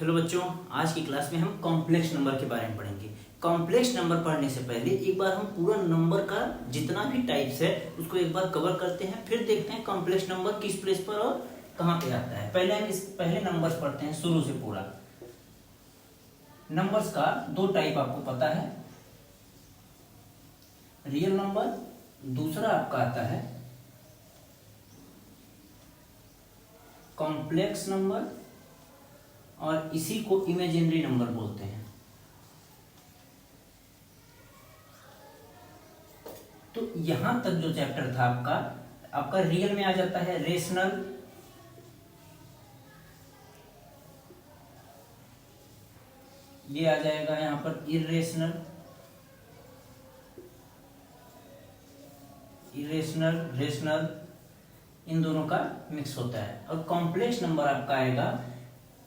Hello बच्चों, आज की क्लास में हम कॉम्प्लेक्स नंबर के बारे में पढ़ेंगे। कॉम्प्लेक्स नंबर पढ़ने से पहले एक बार हम पूरा नंबर का जितना भी टाइप्स है उसको एक बार कवर करते हैं, फिर देखते हैं कॉम्प्लेक्स नंबर किस प्लेस पर और कहाँ पे आता है। पहले नंबर्स पढ़ते हैं शुरू से पूरा। नंबर्स का दो टाइप आपको पता है, रियल नंबर, दूसरा आपका आता है कॉम्प्लेक्स नंबर, और इसी को इमेजिनरी नंबर बोलते हैं। तो यहां तक जो चैप्टर था आपका रियल में आ जाता है रेशनल, ये आ जाएगा यहां पर इरेशनल, रेशनल, इन दोनों का मिक्स होता है। और कॉम्प्लेक्स नंबर आपका आएगा।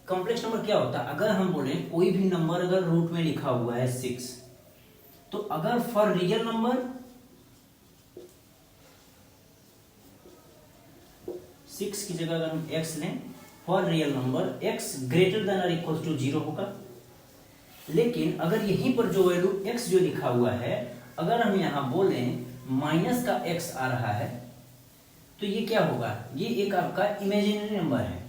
कॉम्प्लेक्स नंबर क्या होता है? अगर हम बोले कोई भी नंबर अगर रूट में लिखा हुआ है 6, तो अगर फॉर रियल नंबर 6 की जगह अगर हम x लें, for real number x greater than और इक्वल टू 0 होगा। लेकिन अगर यहीं पर जो वैल्यू x जो लिखा हुआ है, अगर हम यहां बोले माइनस का x आ रहा है, तो ये क्या होगा? ये एक आपका इमेजिनरी नंबर है।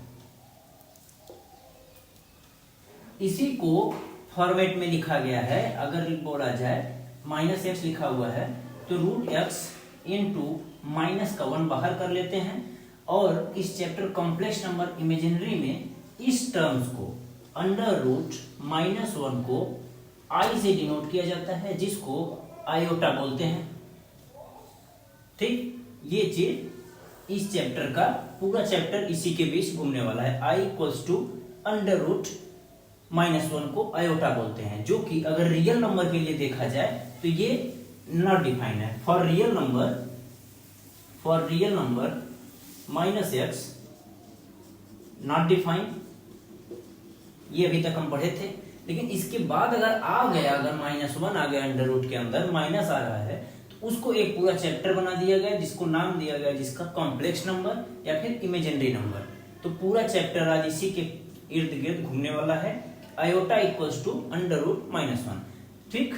इसी को फॉर्मेट में लिखा गया है। अगर बोला जाए माइनस एक्स लिखा हुआ है, तो रूट एक्स इंटू माइनस का 1 बाहर कर लेते हैं। और इस चैप्टर कॉम्प्लेक्स नंबर इमेजिनरी में इस टर्म्स को अंडर रूट -1 को आई से डिनोट किया जाता है, जिसको आयोटा बोलते हैं। ठीक, ये चीज इस चैप्टर का पूरा चैप्टर इसी के बीच घूमने वाला है। I equals to under root -1 को आयोटा बोलते हैं, जो कि अगर रियल नंबर के लिए देखा जाए तो ये नॉट डिफाइंड है। For real number -x not defined, ये अभी तक हम पढ़े थे। लेकिन इसके बाद अगर आ गया, अगर -1 आ गया अंडर रूट के अंदर, माइनस आ रहा है, तो उसको एक पूरा चैप्टर बना दिया गया, जिसको नाम दिया गया जिसका कॉम्प्लेक्स नंबर या फिर इमेजिनरी नंबर। तो पूरा चैप्टर आज इसी के इर्द गिर्द घूमने वाला है। Iota equals to under root -1। ठीक,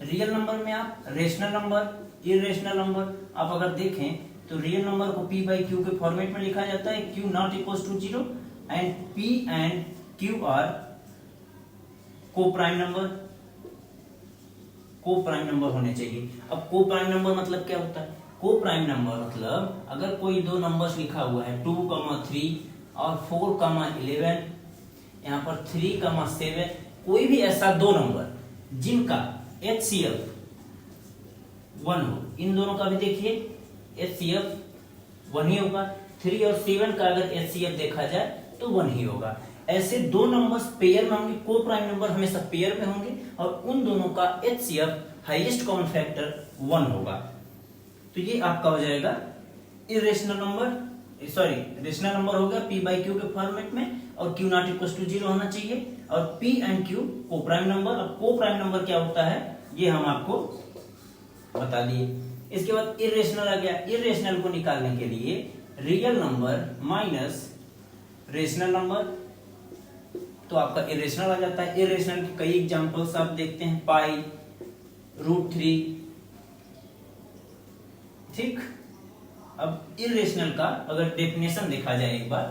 रियल नंबर में आप रेशनल नंबर, इरेशनल नंबर आप अगर देखें तो रियल नंबर को p बाई क्यू के फॉर्मेट में लिखा जाता है। q not equals to 0 and p and q are को प्राइम नंबर होने चाहिए। अब को प्राइम नंबर मतलब क्या होता है? को प्राइम नंबर मतलब अगर कोई दो नंबर्स लिखा हुआ है 2,3 और 4,11, यहाँ पर 3,7, कोई भी ऐसा दो नंबर जिनका HCF 1 हो, इन दोनों का भी देखिए HCF 1 ही होगा। 3 और 7 का अगर HCF देखा जाए तो 1 ही होगा। ऐसे दो नंबर्स पेयर में होंगे, को प्राइम नंबर हमेशा पेयर में होंगे, और उन दोनों का HCF हाईएस्ट कॉमन फैक्टर 1 होगा। तो ये आपका हो जाएगा इरेशनल नंबर, रेशनल नंबर हो गया p बाई क्यू के फॉर्मेट में, और q नॉट इक्वल टू 0 होना चाहिए, और p एंड q को प्राइम नंबर। अब को प्राइम नंबर क्या होता है ये हम आपको बता दिए। इसके बाद इरेशनल आ गया। इरेशनल को निकालने के लिए real number minus rational number, तो आपका इरेशनल आ जाता है। इरेशनल के कई एग्जांपल्स आप देखते हैं, पाई, √3। ठीक, अब इरेशनल का अगर डेफिनेशन देखा जाए एक बार,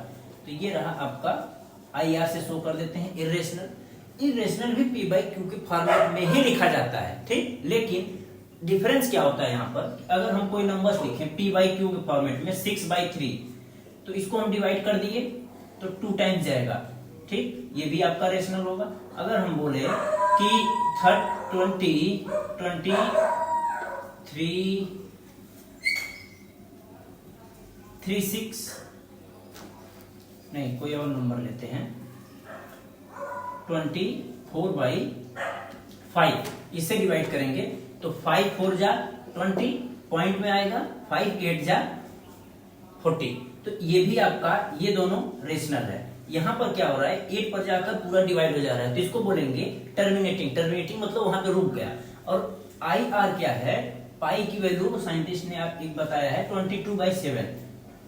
तो ये रहा आपका, IR से शो कर देते हैं इरेशनल भी p बाई क्यू के फॉर्मेट में ही लिखा जाता है। ठीक, लेकिन डिफरेंस क्या होता है यहाँ पर? अगर हम कोई नंबर्स लिखें p बाई क्यू के फॉर्मेट में 6/3, तो इसको हम डिवाइड कर दिए तो 2 टाइम्स जाएगा। ठीक, ये भी आपका रेशनल होगा। अगर हम बोले कि 36 नहीं, कोई और नंबर लेते हैं, 24/5, इससे डिवाइड करेंगे तो 5 4 जा 20 पॉइंट में आएगा, 5 8 जा 40। तो ये भी आपका, ये दोनों रेशनल है। यहां पर क्या हो रहा है, 8 पर जाकर पूरा डिवाइड हो जा रहा है, तो इसको बोलेंगे टर्मिनेटिंग मतलब वहां पे रुक गया। और IR क्या है? पाई की वैल्यू साइंटिस्ट ने आप एक बताया है 22/7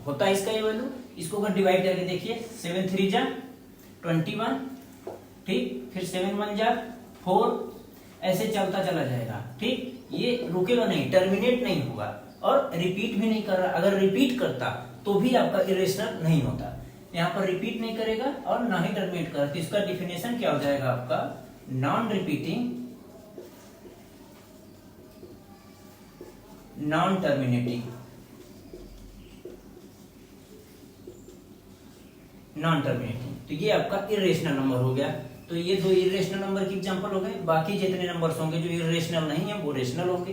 होता है इसका ये वैल्यू। इसको अगर डिवाइड करके देखिए 7 3 जा 21 ठीक, फिर 7 1 जा 4, ऐसे चलता चला जाएगा। ठीक, ये रुकेगा नहीं, टर्मिनेट नहीं होगा और रिपीट भी नहीं कर रहा। अगर रिपीट करता तो भी आपका इरेशनल नहीं होता। यहाँ पर रिपीट नहीं करेगा और ना ही टर्मिनेट करेगा, तो इसका डिफिनेशन क्या हो जाएगा आपका, non repeating non terminating non terminating. तो ये आपका इरेशनल नंबर हो गया। तो ये दो इरेशनल नंबर की एग्जांपल हो गए। बाकी जितने नंबर्स होंगे जो इरेशनल नहीं है वो रेशनल होंगे।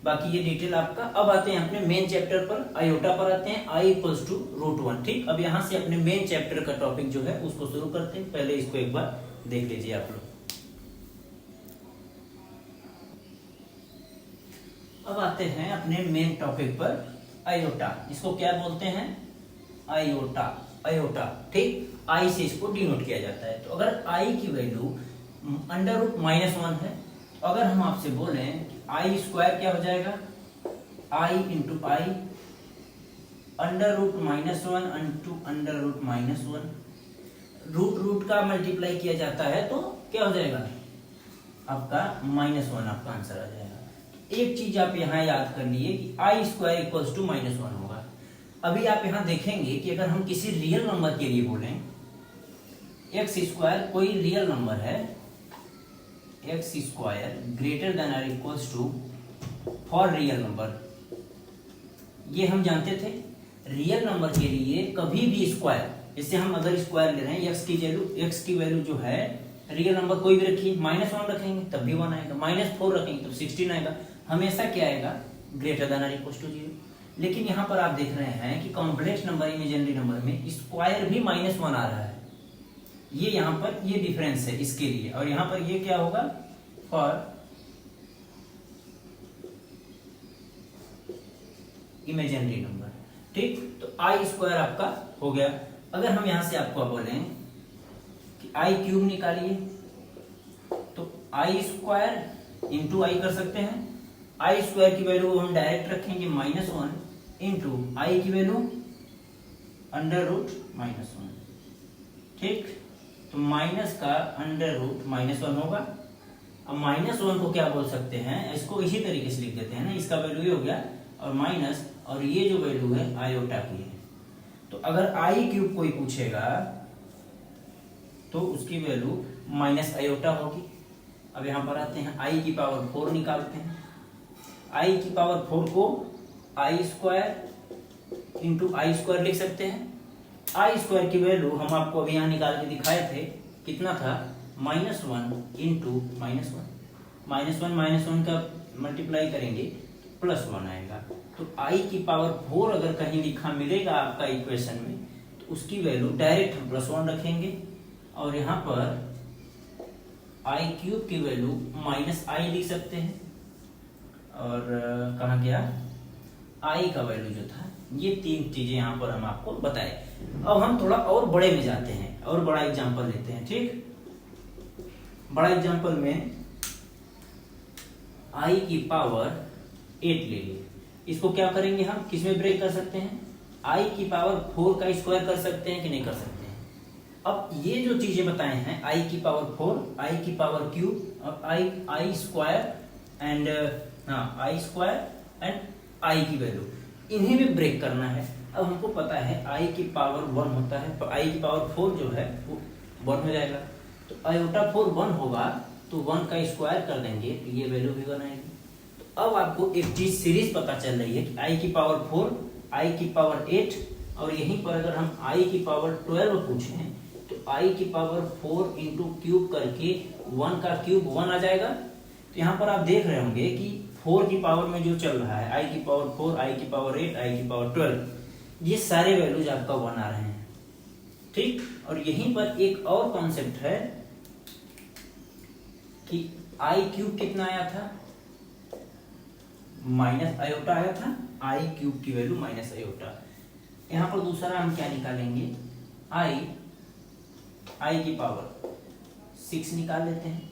बाकी ये डिटेल आपका। अब आते हैं अपने मेन चैप्टर पर, आयोटा पर आते हैं, i इक्वल्स टू √1। ठीक, अब यहाँ से अपने मेन चैप्टर का टॉपिक जो है उसको शुरू करते हैं। पहले इसको एक बार देख लीजिए आप लोग। अब आते हैं अपने मेन टॉपिक पर, आयोटा। इसको क्या बोलते हैं, आयोटा। आयोटा, ठीक, आई से इसको डिनोट किया जाता है। तो अगर आई की वैल्यू √-1 है, तो अगर हम आपसे बोलें आई स्क्वायर क्या हो जाएगा, आई इंटू आई √-1 इंटू √-1, रूट का मल्टीप्लाई किया जाता है तो क्या हो जाएगा आपका -1, आपका आंसर आ जाएगा। एक चीज आप यहाँ याद कर लिए कि आई स्क्वायर इक्वल्स टू -1 होगा। अभी आप यहाँ देखेंगे कि अगर हम किसी रियल नंबर के लिए बोलें एक्स स्क्वायर, कोई रियल नंबर है, एक्स स्क्वायर ग्रेटर देन और equals to for real number, ये हम जानते थे रियल नंबर के लिए कभी भी स्क्वायर, जैसे हम अगर स्क्वायर ले रहे हैं एक्स की वैल्यू जो है रियल नंबर कोई भी रखिए, -1 रखेंगे तब भी 1 आएगा, -4 रखेंगे तब 16 आएगा, हमेशा क्या आएगा ग्रेटर देन और इक्वल्स टू 0। लेकिन यहाँ पर आप देख रहे हैं कि कॉम्प्लेक्स नंबर, इमेजिनरी नंबर में स्क्वायर भी -1 आ रहा है। ये यहाँ पर ये डिफरेंस है इसके लिए, और यहाँ पर ये क्या होगा फॉर इमेजिनरी नंबर। ठीक, तो आई स्क्वायर आपका हो गया। अगर हम यहां से आपको बोलें कि आई क्यूब निकालिए, तो आई स्क्वायर इंटू आई कर सकते हैं। आई स्क्वायर की वैल्यू हम डायरेक्ट रखेंगे -1 इंटू आई की वैल्यू √-1। ठीक, तो माइनस का √-1 होगा। अब -1 को क्या बोल सकते हैं, इसको इसी तरीके से लिख देते हैं ना, इसका वैल्यू ये हो गया और माइनस, और ये जो वैल्यू है आयोटा की है। तो अगर आई क्यूब कोई पूछेगा तो उसकी वैल्यू माइनस आयोटा होगी। अब यहां पर आते हैं आई की पावर 4 निकालते हैं। आई की पावर 4 को आई स्क्वायर इंटू आई स्क्वायर लिख सकते हैं। आई स्क्वायर की वैल्यू हम आपको अभी यहाँ निकाल के दिखाए थे, कितना था -1 इंटू -1 का मल्टीप्लाई करेंगे तो +1 आएगा। तो आई की पावर 4 अगर कहीं लिखा मिलेगा आपका इक्वेशन में तो उसकी वैल्यू डायरेक्ट हम +1 रखेंगे, और यहाँ पर आई क्यूब की वैल्यू -i लिख सकते हैं। और कहाँ गया आई का वैल्यू जो था, ये 3 चीजें यहाँ पर हम आपको बताए। अब हम थोड़ा और बड़े में जाते हैं और बड़ा एग्जांपल लेते हैं। ठीक, बड़ा एग्जांपल में आई की पावर 8 ले लिए। इसको क्या करेंगे हम, किसमें ब्रेक कर सकते हैं, आई की पावर 4 का स्क्वायर कर सकते हैं कि नहीं कर सकते हैं। अब ये जो चीजें बताए हैं आई की पावर 4, आई की पावर क्यूब और I square and I square and I की वैल्यू, इन्हें भी ब्रेक करना है। अब हमको पता है आई की पावर 1 होता है, तो आई की पावर 4 जो है वो 1 हो जाएगा। तो आयोटा 4 1 होगा तो 1 का स्क्वायर कर देंगे तो ये वैल्यू भी 1 आएगी। तो अब आपको एक चीज सीरीज पता चल रही है कि आई की पावर 4, आई की पावर 8, और यहीं पर अगर हम आई की पावर 12 पूछें तो आई की पावर 4 इंटू क्यूब करके 1 का क्यूब 1 आ जाएगा। तो यहाँ पर आप देख रहे होंगे कि 4 की पावर में जो चल रहा है, आई की पावर 4, आई की पावर 8, आई की पावर 12, ये सारे वैल्यूज आपका 1 आ रहे हैं। ठीक, और यहीं पर एक और कॉन्सेप्ट है कि आई क्यूब कितना आया था, माइनस आयोटा आया था, आई क्यूब की वैल्यू माइनस आयोटा। यहां पर दूसरा हम क्या निकालेंगे, आई की पावर 6 निकाल लेते हैं।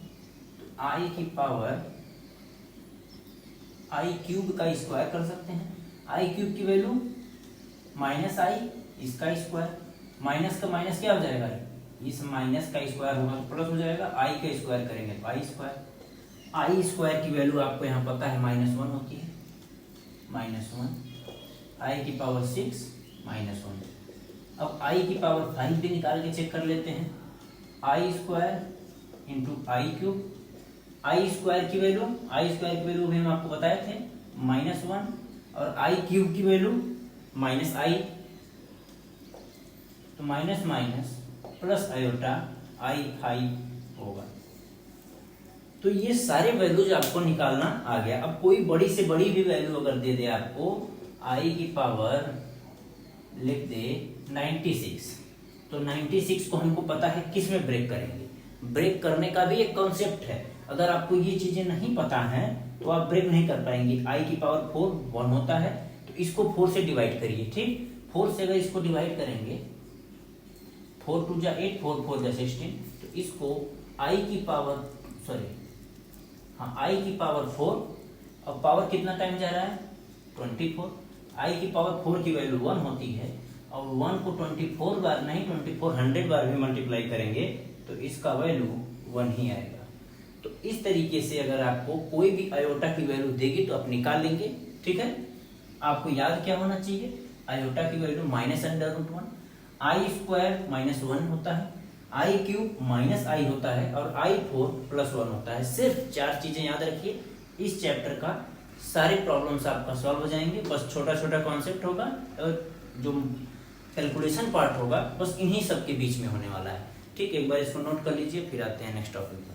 तो आई की पावर आई क्यूब का स्क्वायर कर सकते हैं। आई क्यूब की वैल्यू -i, इसका स्क्वायर, माइनस का माइनस क्या हो जाएगा इस माइनस का स्क्वायर होगा तो प्लस हो जाएगा, आई का स्क्वायर करेंगे तो आई स्क्वायर। आई स्क्वायर की वैल्यू आपको यहाँ पता है -1 होती है, -1, आई की पावर 6 -1। अब आई की पावर 5 भी निकाल के चेक कर लेते हैं, आई स्क्वायर इंटू आई क्यूब। आई स्क्वायर की वैल्यू भी हम आपको बताए थे -1, और आई क्यूब की वैल्यू -i, तो माइनस माइनस प्लस आयोटा आई 5 होगा। तो ये सारे वैल्यूज आपको निकालना आ गया। अब कोई बड़ी से बड़ी भी वैल्यू अगर दे दे आपको, आई की पावर लिख दे 96, तो 96 को हमको पता है किस में ब्रेक करेंगे। ब्रेक करने का भी एक कॉन्सेप्ट है, अगर आपको ये चीजें नहीं पता है तो आप ब्रेक नहीं कर पाएंगे। आई की पावर 4 1 होता है, तो इसको 4 से डिवाइड करिए, ठीक। 4 से अगर इसको डिवाइड करेंगे, 4 2 जा 8, 4 4 जा 16, तो इसको आई की पावर आई की पावर 4, अब पावर कितना टाइम जा रहा है 24, आई की पावर 4 की वैल्यू 1 होती है, और 1 को 24 बार नहीं 2400 बार भी मल्टीप्लाई करेंगे तो इसका वैल्यू 1 ही आएगा। तो इस तरीके से अगर आपको कोई भी आयोटा की वैल्यू देगी तो आप निकाल लेंगे, ठीक है। आपको याद क्या होना चाहिए, आयोटा की वैल्यू -√1, आई स्क्वायर -1 होता है, आई क्यूब -i होता है, और i4 +1 होता है। सिर्फ 4 चीजें याद रखिए, इस चैप्टर का सारे प्रॉब्लम्स आपका सॉल्व हो जाएंगे। बस छोटा छोटा कॉन्सेप्ट होगा और जो कैलकुलेशन पार्ट होगा बस इन्हीं सब के बीच में होने वाला है, ठीक। एक बार इसको नोट कर लीजिए, फिर आते हैं नेक्स्ट टॉपिक पर।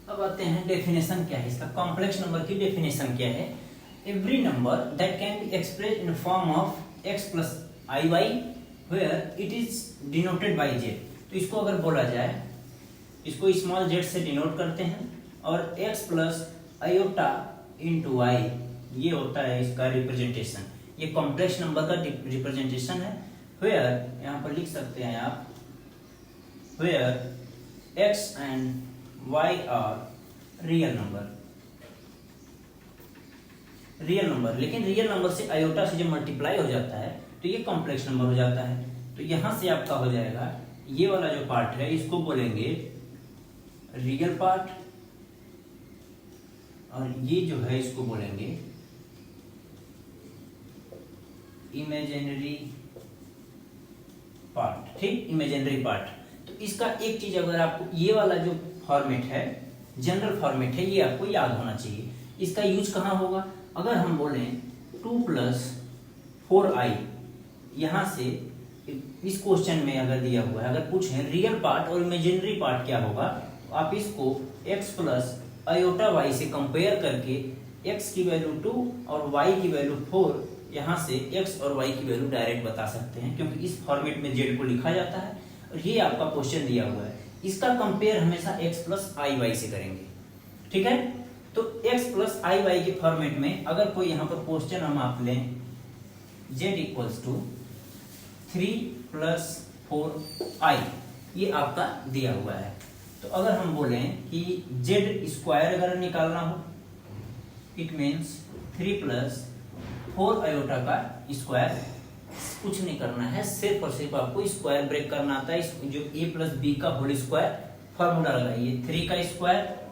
अब आते हैं डेफिनेशन क्या है इसका, कॉम्प्लेक्स नंबर की डेफिनेशन क्या है। Every number that can be expressed in form of x + iy where it is denoted by z। तो इसको अगर बोला जाए, इसको स्मॉल z से डिनोट करते हैं, और x + iota * y ये होता है इसका रिप्रेजेंटेशन, ये कॉम्प्लेक्स नंबर का रिप्रेजेंटेशन है। वेयर यहाँ पर लिख सकते हैं आप, where x and y are real number, लेकिन रियल नंबर से आयोटा से जब मल्टीप्लाई हो जाता है तो ये कॉम्प्लेक्स नंबर हो जाता है। तो यहां से आपका हो जाएगा, ये वाला जो पार्ट है इसको बोलेंगे रियल पार्ट, और ये जो है इसको बोलेंगे इमेजिनरी पार्ट, ठीक, इमेजिनरी पार्ट। तो इसका एक चीज अगर आपको ये वाला जो फॉर्मेट है, जनरल फॉर्मेट है, ये आपको याद होना चाहिए। इसका यूज कहाँ होगा, अगर हम बोलें 2 + 4i, यहां से इस क्वेश्चन में अगर दिया हुआ है, अगर पूछें रियल पार्ट और इमेजिनरी पार्ट क्या होगा, तो आप इसको x + iota y से कंपेयर करके x की वैल्यू 2 और y की वैल्यू 4, यहाँ से x और y की वैल्यू डायरेक्ट बता सकते हैं, क्योंकि इस फॉर्मेट में z को लिखा जाता है और ये आपका क्वेश्चन दिया हुआ है। इसका कंपेयर हमेशा x + iy से करेंगे, ठीक है। तो x + iy के फॉर्मेट में अगर कोई यहाँ पर क्वेश्चन हम आप लें, z = 3 + 4i, ये आपका दिया हुआ है। तो अगर हम बोलें कि z² अगर निकालना हो, इट मीन्स 3 + 4 आयोटा का स्क्वायर, कुछ नहीं करना है, सिर्फ और सिर्फ आपको स्क्वायर ब्रेक करना आता है। जो a + b का होल स्क्वायर फॉर्मूला लगाइए, 3 का स्क्वायर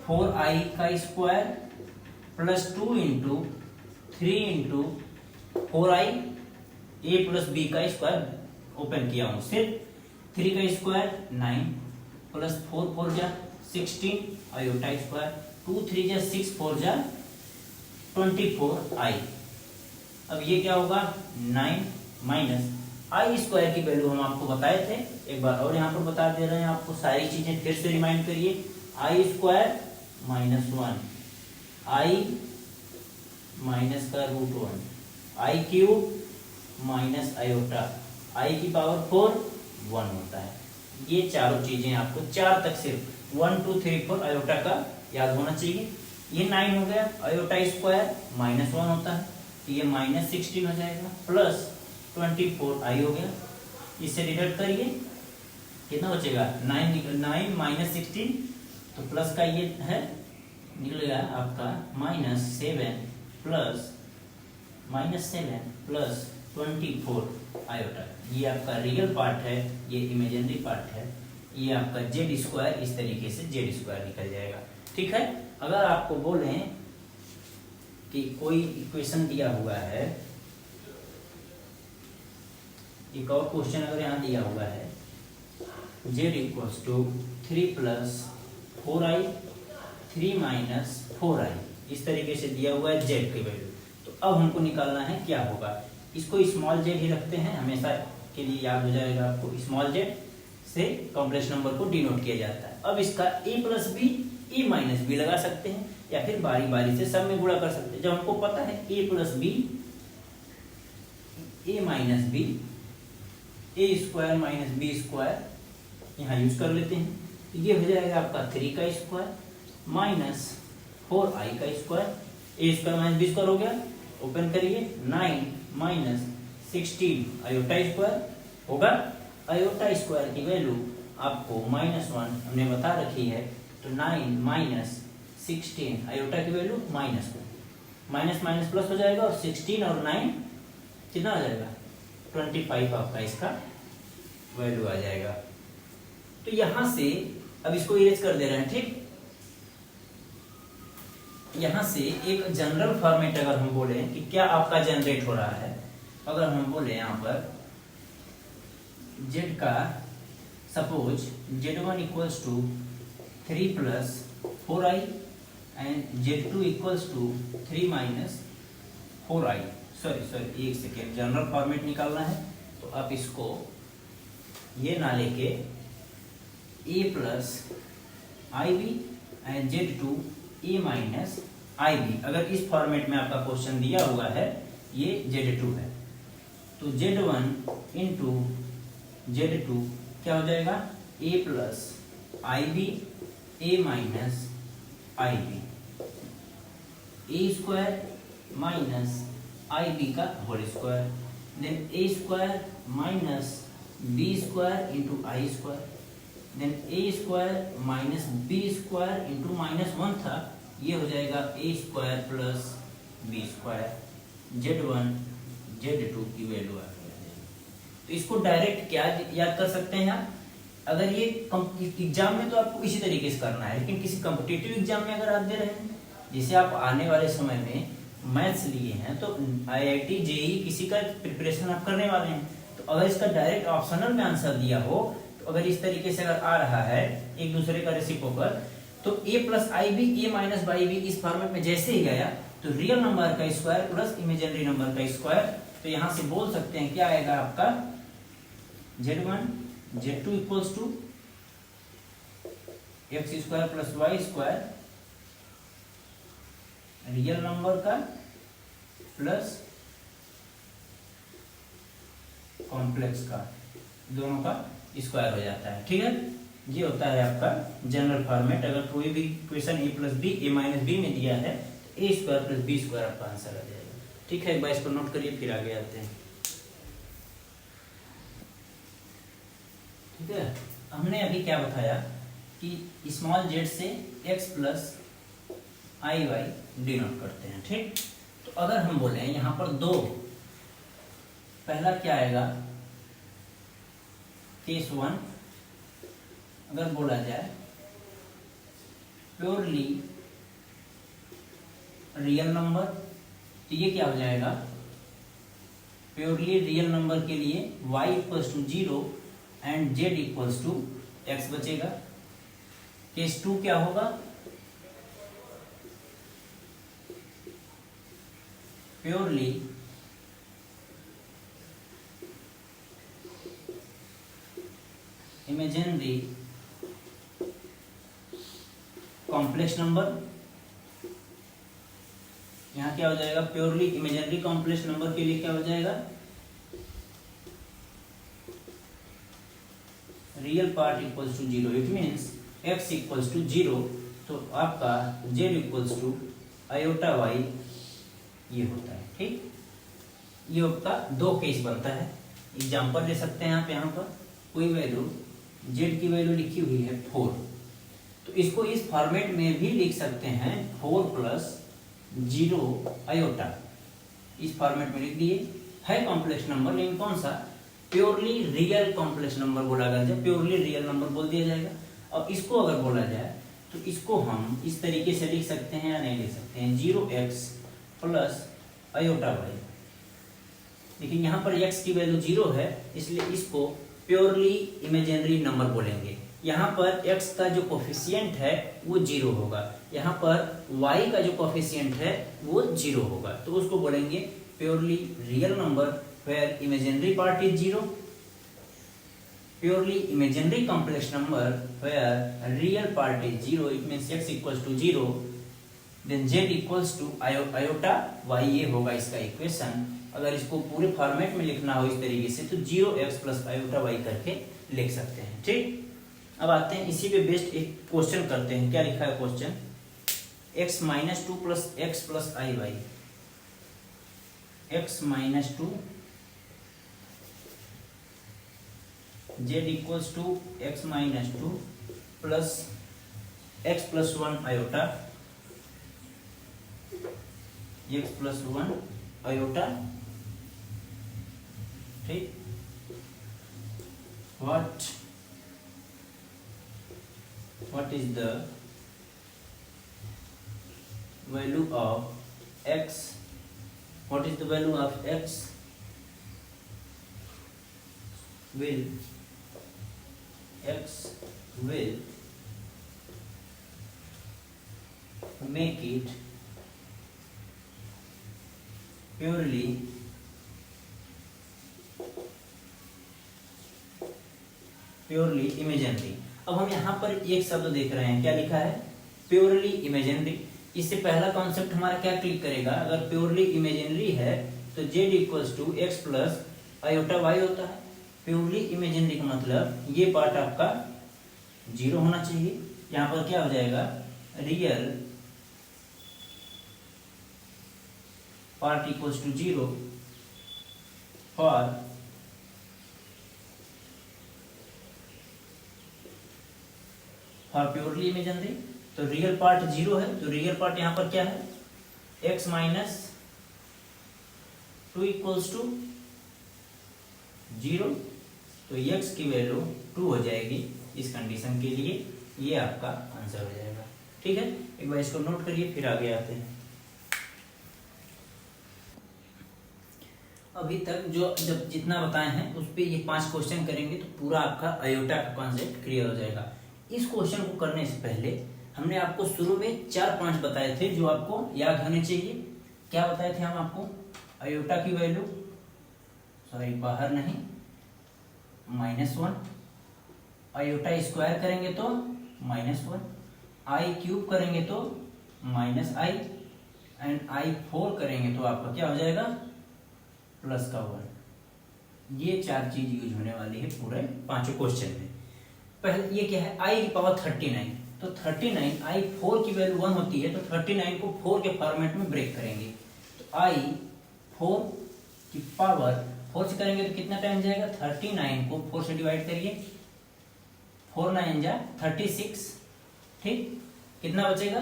4i का square plus 2 × 3 × 4i, a + b का स्क्वायर ओपन किया हूं, सिर्फ 3 का स्क्वायर 9 प्लस 4 4 जा 16 आयोटा स्क्वायर, 2 3 जा 6 4 जा 24i। अब ये क्या होगा 9 माइनस i² की वैल्यू हम आपको बताए थे, एक बार और यहाँ पर बता दे रहे हैं आपको, सारी चीजें फिर से रिमाइंड करिए। i² -1, i -√1, i³ minus iota, i की पावर 4 1 होता है। ये चारों चीजें आपको 4 तक सिर्फ 1 2 3 4 आयोटा का याद होना चाहिए। ये 9 हो गया, आयोटा स्क्वायर -1 होता है, तो ये -16 हो जाएगा, प्लस 24i हो गया, इससे डिडक्ट करिए कितना बचेगा 9 - 16, तो प्लस का ये है निकलेगा आपका -7 प्लस -7 प्लस 24 आयोटा। ये आपका रियल पार्ट है, ये इमेजिनरी पार्ट है। ये आपका जेड स्क्वायर इस तरीके से जेड स्क्वायर निकल जाएगा। ठीक है। अगर आपको बोलें कि कोई इक्वेशन दिया हुआ है, एक और क्वेश्चन अगर यहाँ दिया हुआ है, z equals to 3 plus 4i 3 minus 4i, इस तरीके से दिया हुआ है z की वैल्यू। तो अब हमको निकालना है क्या होगा। इसको स्मॉल z ही रखते हैं, हमेशा के लिए याद हो जाएगा आपको। स्मॉल z से कॉम्प्लेक्स नंबर को डिनोट किया जाता है। अब इसका a plus b A minus b लगा सकते हैं, या फिर बारी बारी से सब में गुणा कर सकते हैं। जब हमको पता है a plus b A minus b, A square minus B square यहाँ यूज कर लेते हैं। ये हो जाएगा आपका 3 का स्क्वायर माइनस 4i का स्क्वायर। ए स्क्वायर माइनस बी स्क्वायर हो गया, ओपन करिए, 9 माइनस 16 आयोटा स्क्वायर होगा। आयोटा स्क्वायर की वैल्यू आपको -1 हमने बता रखी है, तो 9 माइनस 16 आयोटा की वैल्यू -1, माइनस माइनस प्लस हो जाएगा, और 16 और 9 कितना आ जाएगा 25 आपका इसका वैल्यू आ जाएगा। तो यहां से अब इसको इरेज कर दे रहे हैं। ठीक, यहां से एक जनरल फॉर्मेट अगर हम बोले कि क्या आपका जनरेट हो रहा है, अगर हम बोले यहां पर z का suppose z1 equals to 3 plus 4i and z2 equals to 3 minus 4i। Sorry एक सेकेंड, जनरल फॉर्मेट निकालना है, तो आप इसको ये ना लेके a plus I b and z2 a minus I b, अगर इस फॉर्मेट में आपका क्वेश्चन दिया हुआ है, ये z2 है, तो z1 इंटू z2 क्या हो जाएगा a plus I B A minus I B, A square minus I B का whole square, then A square minus B square into I square, then A square minus B square into -1 था, ये हो जाएगा A square plus B square. z1 z2 की value आ गई। तो इसको direct क्या याद कर सकते हैं आप, अगर ये एग्जाम में तो आपको इसी तरीके से करना है, लेकिन किसी कॉम्पिटिटिव एग्जाम में अगर आप दे रहे हैं, जैसे आप आने वाले समय में मैथ्स लिए हैं, तो आईआईटी जेईई किसी का प्रिपरेशन आप करने वाले हैं, तो अगर इसका डायरेक्ट ऑप्शनल में आंसर दिया हो, तो अगर इस तरीके से अगर आ रहा है एक दूसरे का रेसिप्रोकल, तो a plus I B A minus by b इस फॉर्मेट में जैसे ही गया, तो रियल नंबर का स्क्वायर प्लस इमेजिनरी नंबर का स्क्वायर, तो यहां से बोल सकते हैं क्या आएगा आपका z1 z2 equals to x square plus y square, real number का प्लस कॉम्प्लेक्स का, दोनों का स्क्वायर हो जाता है। ठीक है, ये होता है आपका जनरल फॉर्मेट। अगर कोई भी question a plus b A minus b में दिया है, तो a square plus B square आपका आंसर आ जाएगा। ठीक है, एक बार इसको नोट करिए, फिर आगे आते हैं। ठीक है, हमने अभी क्या बताया कि स्मॉल z से x plus i Y denote करते हैं। ठीक, तो अगर हम बोले यहां पर दो, पहला क्या आएगा केस 1, अगर बोला जाए प्योरली रियल नंबर, तो ये क्या हो जाएगा, प्योरली रियल नंबर के लिए y equals to 0 and z equals to x बचेगा। केस 2 क्या होगा, प्योरली इमेजिनरी कॉम्प्लेक्स नंबर, यहां क्या हो जाएगा, प्योरली इमेजिनरी कॉम्प्लेक्स नंबर के लिए क्या हो जाएगा, real part equals to 0, it means x equals to 0, तो आपका z equals to iota y ये होता है। ठीक, ये आपका दो केस बनता है। एग्जाम्पल ले सकते हैं आप, यहाँ पर कोई वैल्यू z की वैल्यू लिखी हुई है 4, तो इसको इस फॉर्मेट में भी लिख सकते हैं 4 प्लस 0 आयोटा, इस फॉर्मेट में लिख दिए। है कॉम्प्लेक्स नंबर, लेकिन कौन सा, प्योरली रियल कॉम्प्लेक्स नंबर बोला जाए, प्योरली रियल नंबर बोल दिया जाएगा। और इसको अगर बोला जाए तो इसको हम इस तरीके से लिख सकते हैं या नहीं लिख सकते हैं, 0x प्लस आयोटा वाई। लेकिन यहाँ पर x की वैल्यू 0 है, इसलिए इसको प्योरली इमेजिनरी नंबर बोलेंगे। यहाँ पर x का जो कोफिशिएंट है वो 0 होगा, यहाँ पर y का जो कोफिशिएंट है वो 0 होगा, तो उसको बोलेंगे purely real number where imaginary part is 0, purely imaginary complex number where real part is 0, it means x equals to 0, then z equals to iota y, ये होगा इसका इक्वेशन। अगर इसको पूरे फॉर्मेट में लिखना हो इस तरीके से तो 0x प्लस आयोटा y करके लिख सकते हैं। ठीक, अब आते हैं इसी पे बेस्ड एक क्वेश्चन करते हैं। क्या लिखा है question, x minus 2 plus x plus i y, x minus 2 z equals to x minus 2 plus x plus 1 iota, x plus 1 iota. ठीक, what is the value of x, what is the value of x will make it purely imaginary. अब हम यहाँ पर एक शब्द देख रहे हैं, क्या लिखा है, प्योरली इमेजिनरी। इससे पहला कॉन्सेप्ट हमारा क्या क्लिक करेगा, अगर प्योरली इमेजिनरी है तो z equals to x plus iota y होता है। प्योरली इमेजिनरी का मतलब ये पार्ट आपका 0 होना चाहिए, यहाँ पर क्या हो जाएगा, real part equals to 0 for purely imaginary. तो रियल पार्ट 0 है, तो रियल पार्ट यहाँ पर क्या है, x माइनस 2 इक्वल्स टू 0, तो x की वैल्यू 2 हो जाएगी इस कंडीशन के लिए, ये आपका आंसर हो जाएगा। ठीक है, एक बार इसको नोट करिए, फिर आगे आते हैं। अभी तक जब जितना बताए हैं उस पे ये 5 क्वेश्चन करेंगे तो पूरा आपका आयोटा का कॉन्सेप्ट क्लियर हो जाएगा। इस क्वेश्चन को करने से पहले हमने आपको शुरू में 4-5 बताए थे जो आपको याद होने चाहिए। क्या बताए थे हम आपको, आयोटा की वैल्यू, सॉरी बाहर नहीं, -1, आयोटा स्क्वायर करेंगे तो -1, आई क्यूब करेंगे तो -i, एंड i4 करेंगे तो आपका क्या हो जाएगा, प्लस का 1। ये 4 चीज यूज होने वाली है पूरे 5 क्वेश्चन में। पहले ये क्या है, i की पावर 39, तो 39 i4 की वैल्यू 1 होती है, तो 39 को 4 के फॉर्मेट में ब्रेक करेंगे, तो i4 की पावर 4 से करेंगे तो कितना टाइम जाएगा, 39 को 4 से डिवाइड करिए, 4 9 जा 36, ठीक, कितना बचेगा,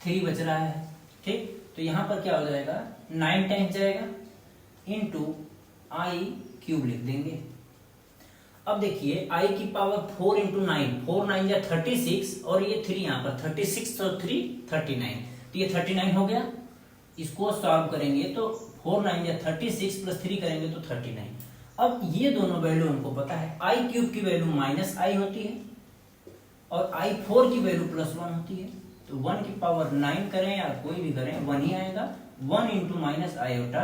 3 बच रहा है। ठीक, तो यहाँ पर क्या हो जाएगा, 9 टाइम्स जाएगा इनटू आई क्यूब लिख देंगे। अब देखिए i की पावर 4 इंटू 9, 4 9 जा 36, और ये 3 यहाँ पर 36 और 3 39, तो ये 39 हो गया। इसको सॉल्व करेंगे तो 4 9 जा 36 प्लस 3 करेंगे तो 39। अब ये दोनों वैल्यू हमको पता है, i क्यूब की वैल्यू -i होती है और i4 की वैल्यू +1 होती है, तो 1 की पावर 9 करें या कोई भी करें 1 ही आएगा, 1 इंटू माइनस आयोटा।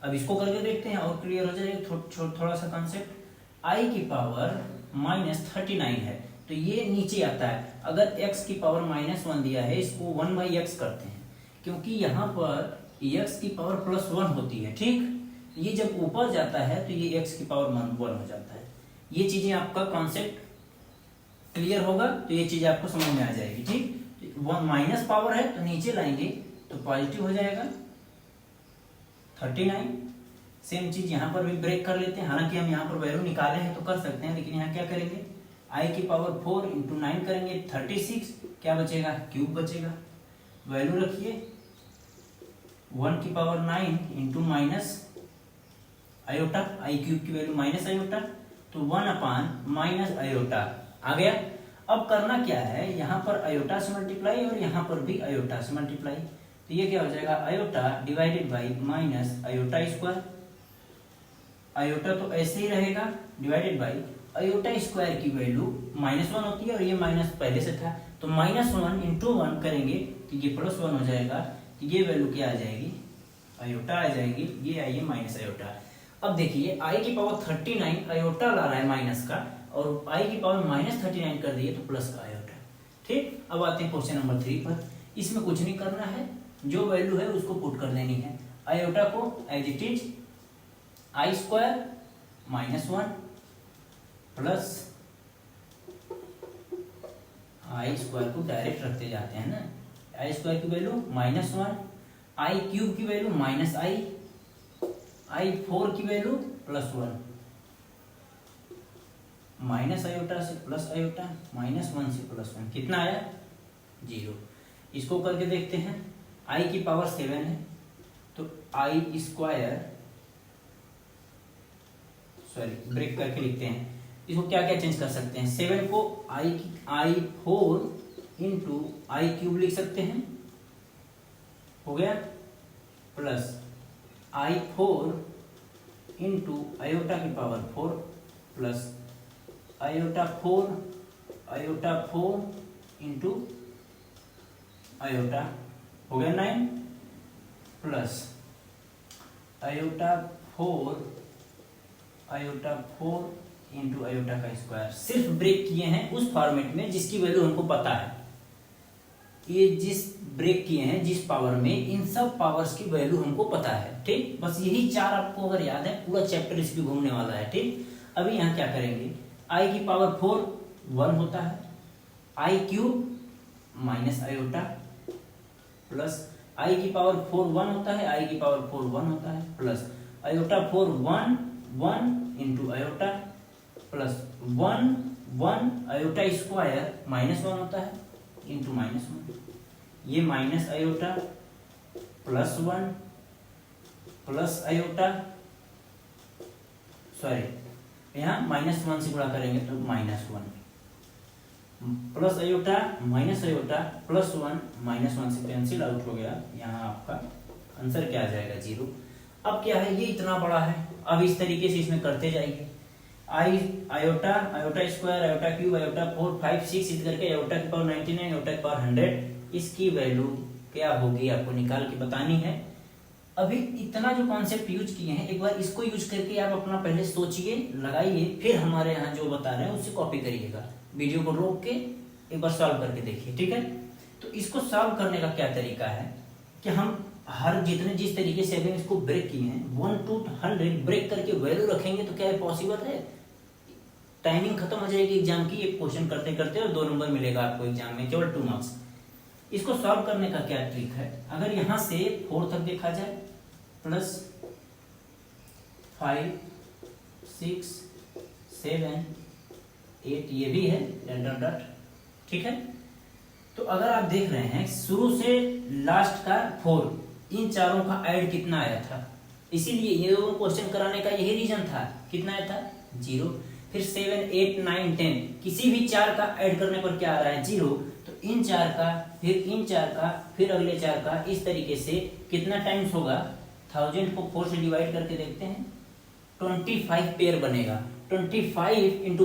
अब इसको करके देखते हैं और क्लियर हो जाएगा थोड़ा सा कॉन्सेप्ट। i की पावर -39 है तो ये नीचे आता है, अगर x की पावर -1 दिया है इसको 1/x करते हैं, क्योंकि यहाँ पर x की पावर +1 होती है। ठीक, ये जब ऊपर जाता है तो ये x की पावर 1 हो जाता है। ये चीजें आपका कॉन्सेप्ट क्लियर होगा तो ये चीज आपको समझ में आ जाएगी। ठीक, माइनस पावर है तो नीचे लाएंगे तो पॉजिटिव हो जाएगा 39। सेम चीज यहाँ पर भी ब्रेक कर लेते हैं, हालांकि हम यहाँ पर वैल्यू निकाले हैं तो कर सकते हैं, लेकिन यहाँ क्या करेंगे, i की पावर 4 इंटू 9 करेंगे 36, क्या बचेगा, क्यूब बचेगा। वैल्यू रखिए 1 की पावर 9 इंटू माइनस आयोटा, आई क्यूब की वैल्यू माइनस आयोटा, तो 1 अपान माइनस आयोटा आ गया। अब करना क्या है, यहाँ पर आयोटा से मल्टीप्लाई और यहाँ पर भी आयोटा से मल्टीप्लाई, तो ये क्या हो जाएगा, iota divided by minus iota square. Iota तो ऐसे ही रहेगा डिवाइडेड बाई आयोटा स्क्वायर की वैल्यू -1 होती है और ये माइनस पहले से था, तो -1 इंटू 1 करेंगे तो ये +1 हो जाएगा, तो ये वैल्यू क्या आ जाएगी, आयोटा आ जाएगी, ये आई है माइनस आयोटा। अब देखिए आई की पावर 39 आयोटा ला रहा है माइनस का, और आई की पावर -39 कर दिए तो प्लस का आयोटा। ठीक, अब आते हैं क्वेश्चन नंबर 3 पर। इसमें कुछ नहीं करना है, जो वैल्यू है उसको पुट कर देनी है। आयोटा को as it is i square -1 plus i square को डायरेक्ट रखते जाते हैं ना, आई स्क्वायर की वैल्यू -1, आई क्यूब की वैल्यू माइनस आई 4 की वैल्यू +1, माइनस आयोटा से प्लस आयोटा, -1 से +1 कितना आया, 0। इसको करके देखते हैं, आई की पावर 7 है तो आई स्क्वायर, सॉरी ब्रेक करके लिखते हैं, इसको क्या क्या चेंज कर सकते हैं, 7 को आई 4 इंटू आई क्यूब लिख सकते हैं, हो गया, प्लस आई 4 इंटू आयोटा की power 4 plus iota 4 into iota, हो गया 9 प्लस आयोटा 4 इंटू आयोटा का स्क्वायर। सिर्फ ब्रेक किए हैं उस फॉर्मेट में जिसकी वैल्यू हमको पता है, ये जिस ब्रेक किए हैं जिस पावर में, इन सब पावर्स की वैल्यू हमको पता है। ठीक, बस यही 4 आपको अगर याद है पूरा चैप्टर इस पे घूमने वाला है। ठीक, अभी यहाँ क्या करेंगे, आई की पावर 4 1 होता है, आई क्यूब माइनस आयोटा प्लस आई की पावर 4 1 होता है, आई की पावर 4 1 होता है, plus iota 4 1 into iota plus 1 iota square -1 होता है इंटू -1, ये minus iota +1 plus iota, sorry यहाँ -1 से गुणा करेंगे तो -1 प्लस आयोटा माइनस आयोटा +1 -1 से कैंसिल आउट हो गया, यहाँ आपका आंसर क्या आ जाएगा, 0। अब क्या है, ये इतना बड़ा है, अब इस तरीके से इसमें करते जाइए, iota square, iota cube, iota 4 5 6 इस करके आयोटा की पावर 99, आयोटा की पावर 100, इसकी वैल्यू क्या होगी आपको निकाल के बतानी है। अभी इतना जो कॉन्सेप्ट यूज किए हैं, एक बार इसको यूज करके आप अपना पहले सोचिए, लगाइए, फिर हमारे यहाँ जो बता रहे हैं उससे कॉपी करिएगा, वीडियो को रोक के एक बार सॉल्व करके देखिए। ठीक है, तो इसको सॉल्व करने का क्या तरीका है कि हम हर जिस तरीके से अभी इसको ब्रेक किए हैं 1 to 100 ब्रेक करके वैल्यू रखेंगे तो क्या है, पॉसिबल है, टाइमिंग खत्म हो जाएगी एग्जाम की, एक क्वेश्चन करते करते और 2 नंबर मिलेगा आपको एग्जाम में, केवल 2 मार्क्स। इसको सॉल्व करने का क्या ट्रिक है, अगर यहां से 4 तक देखा जाए, प्लस 5 6 7 8 ये भी है डेल्टा डॉट। ठीक है, तो अगर आप देख रहे हैं शुरू से लास्ट का 4, इन चारों का ऐड कितना आया था, इसीलिए ये दोनों क्वेश्चन कराने का यही रीजन था, कितना आया था, 0। फिर 7 8 9 10 किसी भी 4 का ऐड करने पर क्या आ रहा है, 0। तो इन 4 का, फिर इन 4 का, फिर अगले 4 का, इस तरीके से कितना टाइम्स होगा, 1000 को 4 से डिवाइड करके देखते हैं, 25 पेयर बनेगा, 25 इंटू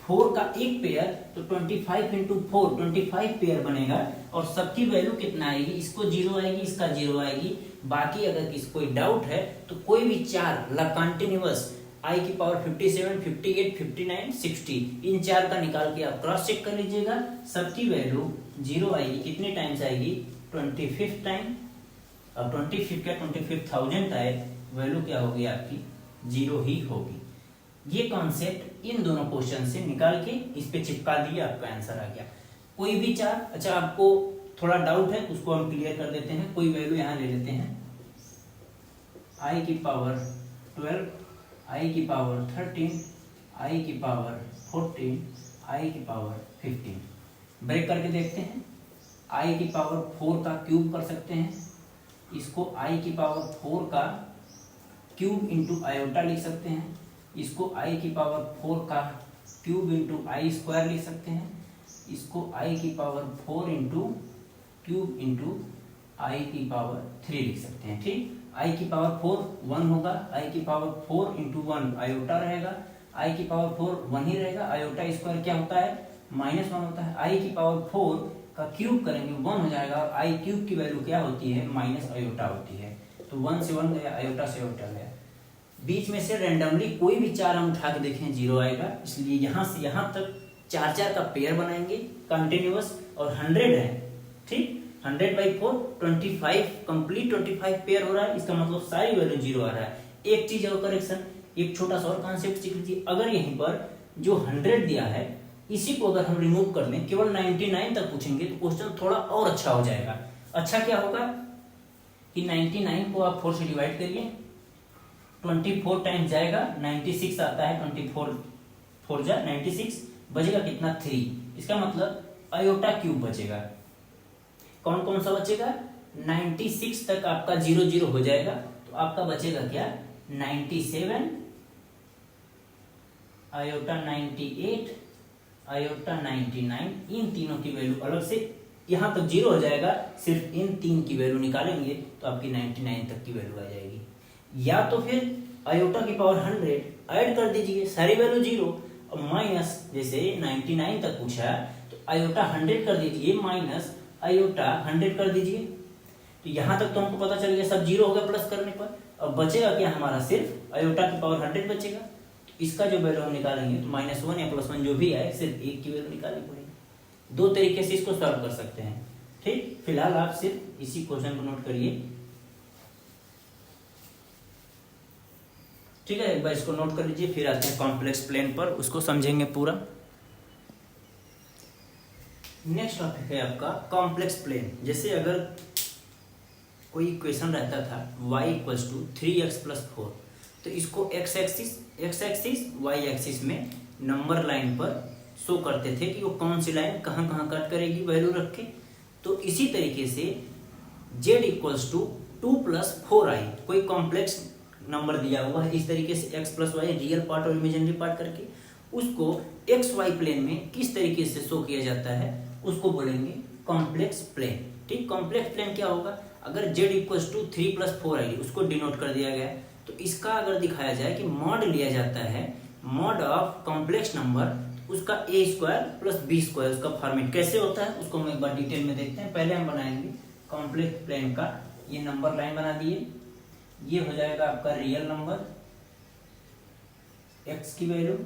4 का एक पेयर, तो 25 इंटू 4 25 पेयर बनेगा, और सबकी वैल्यू कितना आएगी, इसको 0 आएगी, इसका 0 आएगी। बाकी अगर किसी कोई डाउट है तो कोई भी 4 कंटिन्यूअस आई की पावर 57 58 59 60 इन 4 का निकाल के आप क्रॉस चेक कर लीजिएगा, सबकी वैल्यू 0 आएगी। कितने टाइम्स आएगी, 25 टाइम। अब 25 क्या 25,000 आए, वैल्यू क्या होगी आपकी, 0 ही होगी। ये कॉन्सेप्ट इन दोनों क्वेश्चन से निकाल के इस पे चिपका दिए, आपका आंसर आ गया। कोई भी 4, अच्छा आपको थोड़ा डाउट है उसको हम क्लियर कर देते हैं, कोई वैल्यू यहाँ ले लेते हैं, आई की पावर 12, आई की पावर 13, आई की पावर 14, आई की पावर 15, ब्रेक करके देखते हैं। आई की पावर 4 का क्यूब कर सकते हैं, इसको आई की पावर 4 का क्यूब इंटू आयोटा लिख सकते हैं, इसको आई की पावर 4 का क्यूब इंटू आई स्क्वायर लिख सकते हैं, इसको आई की पावर 4 इंटू क्यूब इंटू आई की पावर 3 लिख सकते हैं। ठीक, आई की पावर 4 1 होगा, आई की पावर 4 इंटू 1 आयोटा रहेगा, आई की पावर 4 1 ही रहेगा, आयोटा स्क्वायर क्या होता है -1 होता है, आई की पावर 4 का क्यूब करेंगे 1 हो जाएगा, और आई क्यूब की वैल्यू क्या होती है माइनस आयोटा होती है, तो 1 से 1 गया, आयोटा से आयोटा गया। बीच में से रैंडमली कोई भी 4 हम उठा के देखें 0 आएगा, इसलिए यहाँ से यहाँ तक 4 का पेयर बनाएंगे कंटिन्यूअस, और 100 है। ठीक, 100/4 25 कंप्लीट 25 पेयर हो रहा है, इसका मतलब सारी वैल्यू 0 आ रहा है। एक चीज और करेक्शन, एक छोटा सा और कॉन्सेप्ट सीख लीजिए। अगर यहीं पर जो 100 दिया है इसी को अगर हम रिमूव कर लें, केवल 99 तक पूछेंगे तो क्वेश्चन थोड़ा और अच्छा हो जाएगा। अच्छा क्या होगा कि 99 को आप 4 से डिवाइड करिए, 24 टाइम्स जाएगा, 96 आता है, 24 4 जा 96, बचेगा कितना 3, इसका मतलब आयोटा क्यूब बचेगा। कौन कौन सा बचेगा, 96 तक आपका 0 0 हो जाएगा, तो आपका बचेगा क्या 97, आयोटा 98, आयोटा 99, इन तीनों की वैल्यू अलग से यहां तक 0 हो जाएगा, सिर्फ इन 3 की वैल्यू निकालेंगे तो आपकी 99 तक की वैल्यू आ जाएगी। या तो फिर आयोटा की पावर 100 ऐड कर दीजिए, सारी वैल्यू 0, और माइनस जैसे 99 तक पूछा तो आयोटा 100 कर दीजिए, माइनस आयोटा 100 कर दीजिए, तो यहां तक तो हमको पता चल गया सब 0 हो गया प्लस करने पर। अब बचेगा क्या हमारा, सिर्फ आयोटा की पावर 100 बचेगा, इसका जो वैल्यू हम निकालेंगे तो -1 या +1 जो भी आए, सिर्फ एक की वैल्यू निकालनी पड़ेगी। दो तरीके से इसको सॉल्व कर सकते हैं। ठीक, फिलहाल आप सिर्फ इसी क्वेश्चन को नोट करिए। ठीक है, एक बार इसको नोट कर लीजिए, फिर आते हैं कॉम्प्लेक्स प्लेन पर, उसको समझेंगे पूरा। नेक्स्ट टॉपिक है आपका कॉम्प्लेक्स प्लेन। जैसे अगर कोई इक्वेशन रहता था y = 3x + 4, तो इसको x एक्सिस y एक्सिस में नंबर लाइन पर शो करते थे कि वो कौन सी लाइन कहाँ कहाँ कट करेगी वैल्यू रख के। तो इसी तरीके से z = 2 + 4i, कोई कॉम्प्लेक्स नंबर दिया हुआ है इस तरीके से x + y रियल पार्ट और इमेजिनरी पार्ट करके, उसको XY प्लेन में किस तरीके से शो किया जाता है उसको बोलेंगे कॉम्प्लेक्स प्लेन। ठीक, कॉम्प्लेक्स प्लेन क्या होगा, अगर z = 3 + 4i उसको डिनोट कर दिया गया, तो इसका अगर दिखाया जाए कि मॉड लिया जाता है, मॉड ऑफ कॉम्प्लेक्स नंबर, उसका a² + b² उसका फॉर्मेट कैसे होता है उसको हम एक बार डिटेल में देखते हैं। पहले हम बनाएंगे कॉम्प्लेक्स प्लेन का, ये नंबर लाइन बना दिए, ये हो जाएगा आपका रियल नंबर x की वैल्यू,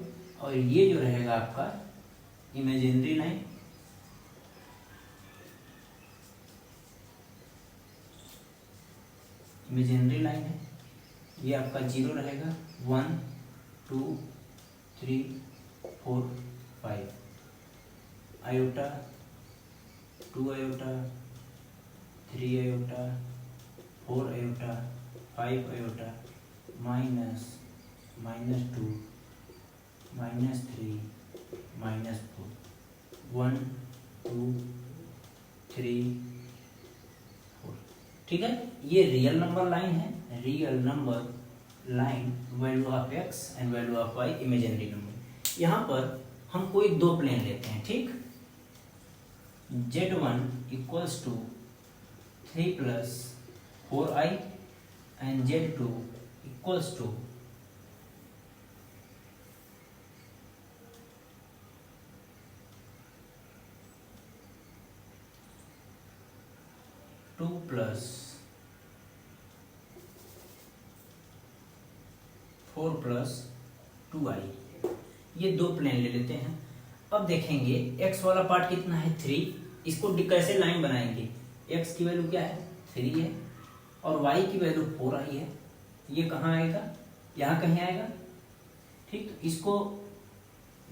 और ये जो रहेगा आपका इमेजिनरी लाइन, इमेजिनरी लाइन है, ये आपका 0 रहेगा, 1 2 3 4 5, iota 2 iota 3 iota 4 iota 5 iota, -2 -3 -4, 1 2 3 4। ठीक है, ये रियल नंबर लाइन है, real number line, value of x and value of y imaginary number. यहाँ पर हम कोई दो प्लेन लेते हैं। ठीक, z1 = 3 + 4i and z2 = 2 + 4 + 2i, ये दो प्लेन ले लेते हैं। अब देखेंगे x वाला पार्ट कितना है 3, इसको कैसे लाइन बनाएंगे, x की वैल्यू क्या है 3 है, और y की वैल्यू 4i है, ये कहाँ आएगा, यहाँ कहीं आएगा। ठीक, तो इसको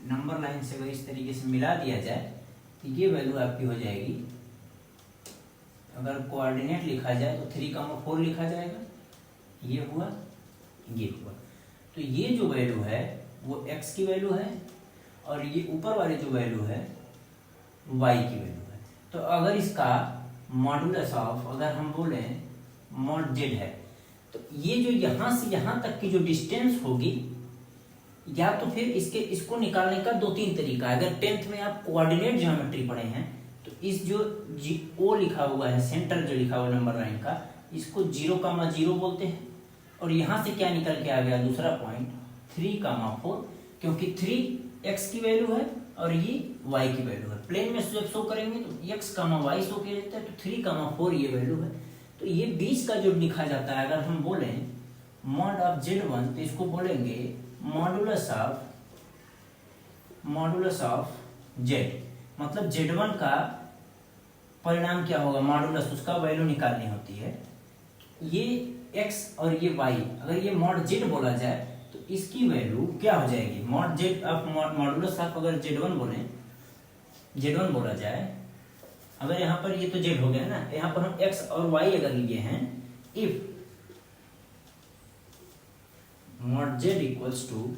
नंबर लाइन से अगर इस तरीके से मिला दिया जाए तो ये वैल्यू आपकी हो जाएगी, अगर कोऑर्डिनेट लिखा जाए तो 3,4 लिखा जाएगा, ये हुआ ये हुआ। तो ये जो वैल्यू है वो x की वैल्यू है, और ये ऊपर वाली जो वैल्यू है y की वैल्यू है। तो अगर इसका मॉडुलस ऑफ अगर हम बोलें मॉड जेड है। तो ये जो यहाँ से यहाँ तक की जो डिस्टेंस होगी, या तो फिर इसको निकालने का 2-3 तरीका है। अगर 10th में आप कोऑर्डिनेट ज्योमेट्री पढ़े हैं तो इस जो ओ लिखा हुआ है, सेंटर जो लिखा हुआ नंबर लाइन का, इसको 0,0 बोलते हैं। और यहाँ से क्या निकल के आ गया दूसरा पॉइंट 3,4, क्योंकि 3 x की वैल्यू है और ये y की वैल्यू है। प्लेन में जब शो करेंगे तो x, y शो किया जाता है, तो 3,4 ये वैल्यू है। तो ये बीच का जो लिखा जाता है, अगर हम बोले मॉड ऑफ Z1 तो इसको बोलेंगे मॉडुलस ऑफ Z। मतलब Z1 का परिणाम क्या होगा, मॉडुलस, उसका वैल्यू निकालनी होती है। ये x और ये y, अगर ये मॉड Z बोला जाए तो इसकी वैल्यू क्या हो जाएगी, mod Z of modulus of, अगर Z1 बोला जाए, अगर यहाँ पर ये तो Z हो गया ना, यहाँ पर हम x और y अगर लिए हैं, if mod Z equals to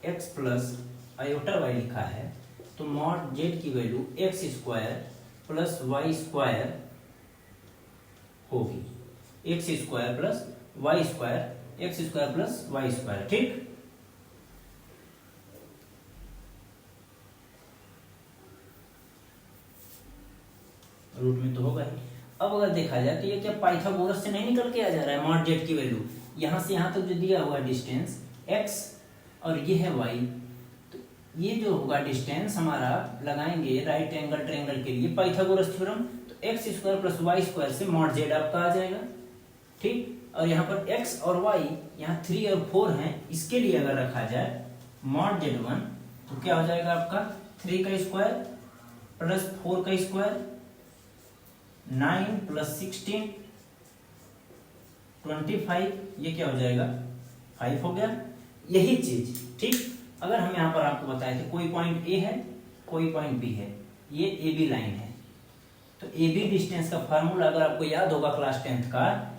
x plus iota y लिखा है, तो मॉड Z की value x square plus y square होगी। x square plus y square, x square plus y square, ठीक। रूट में तो होगा ही। अब अगर देखा जाए तो ये क्या पाइथागोरस से नहीं निकल के आ जा रहा है मॉड जेड की वैल्यू, यहाँ से यहाँ तक जो दिया हुआ डिस्टेंस x और ये है y, तो ये जो होगा डिस्टेंस हमारा लगाएंगे राइट एंगल ट्रायंगल के लिए पाइथागोरस थ्योरम, तो x square plus y square से मॉड जेड आपका आ जाएगा, ठीक। और यहाँ पर x और y, यहाँ 3 और 4 हैं, इसके लिए अगर रखा जाए मॉड Z1 तो क्या हो जाएगा आपका 3 का स्क्वायर प्लस 4 का स्क्वायर, 9 प्लस 16 25, ये क्या हो जाएगा 5 हो गया। यही चीज, ठीक। अगर हम यहाँ पर आपको बताए थे कोई पॉइंट A है, कोई पॉइंट B है, ये AB लाइन है, तो AB डिस्टेंस का फार्मूला अगर आपको याद होगा क्लास 10th का,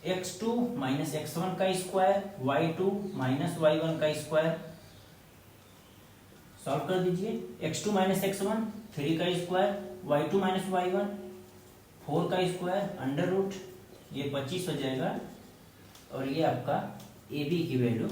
x2 माइनस x1 का स्क्वायर, y2 माइनस y1 का स्क्वायर। सॉल्व कर दीजिए, x2 माइनस x1 3 का स्क्वायर, y2 माइनस y1 4 का स्क्वायर, अंडर रूट, ये 25 हो जाएगा। और ये आपका AB की वैल्यू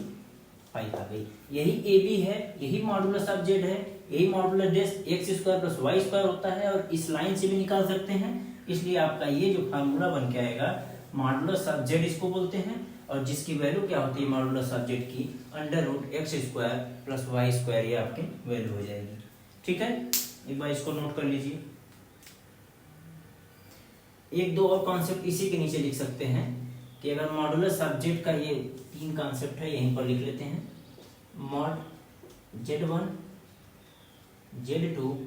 5 आ गई। यही AB है, यही मॉडुलस ऑफ Z है, यही modulus x square plus y square होता है, और इस लाइन से भी निकाल सकते हैं। इसलिए आपका ये जो फार्मूला बन के आएगा मॉडुलस ऑफ Z इसको बोलते हैं, और जिसकी वैल्यू क्या होती है मॉडुलस ऑफ Z की under root x square plus y square, ये आपकी वैल्यू हो जाएगी, ठीक है। एक बार इसको नोट कर लीजिए। एक दो और कॉन्सेप्ट इसी के नीचे लिख सकते हैं कि अगर मॉडुलस ऑफ Z का, ये 3 कॉन्सेप्ट है, यहीं पर लिख लेते हैं। Mod Z1 Z2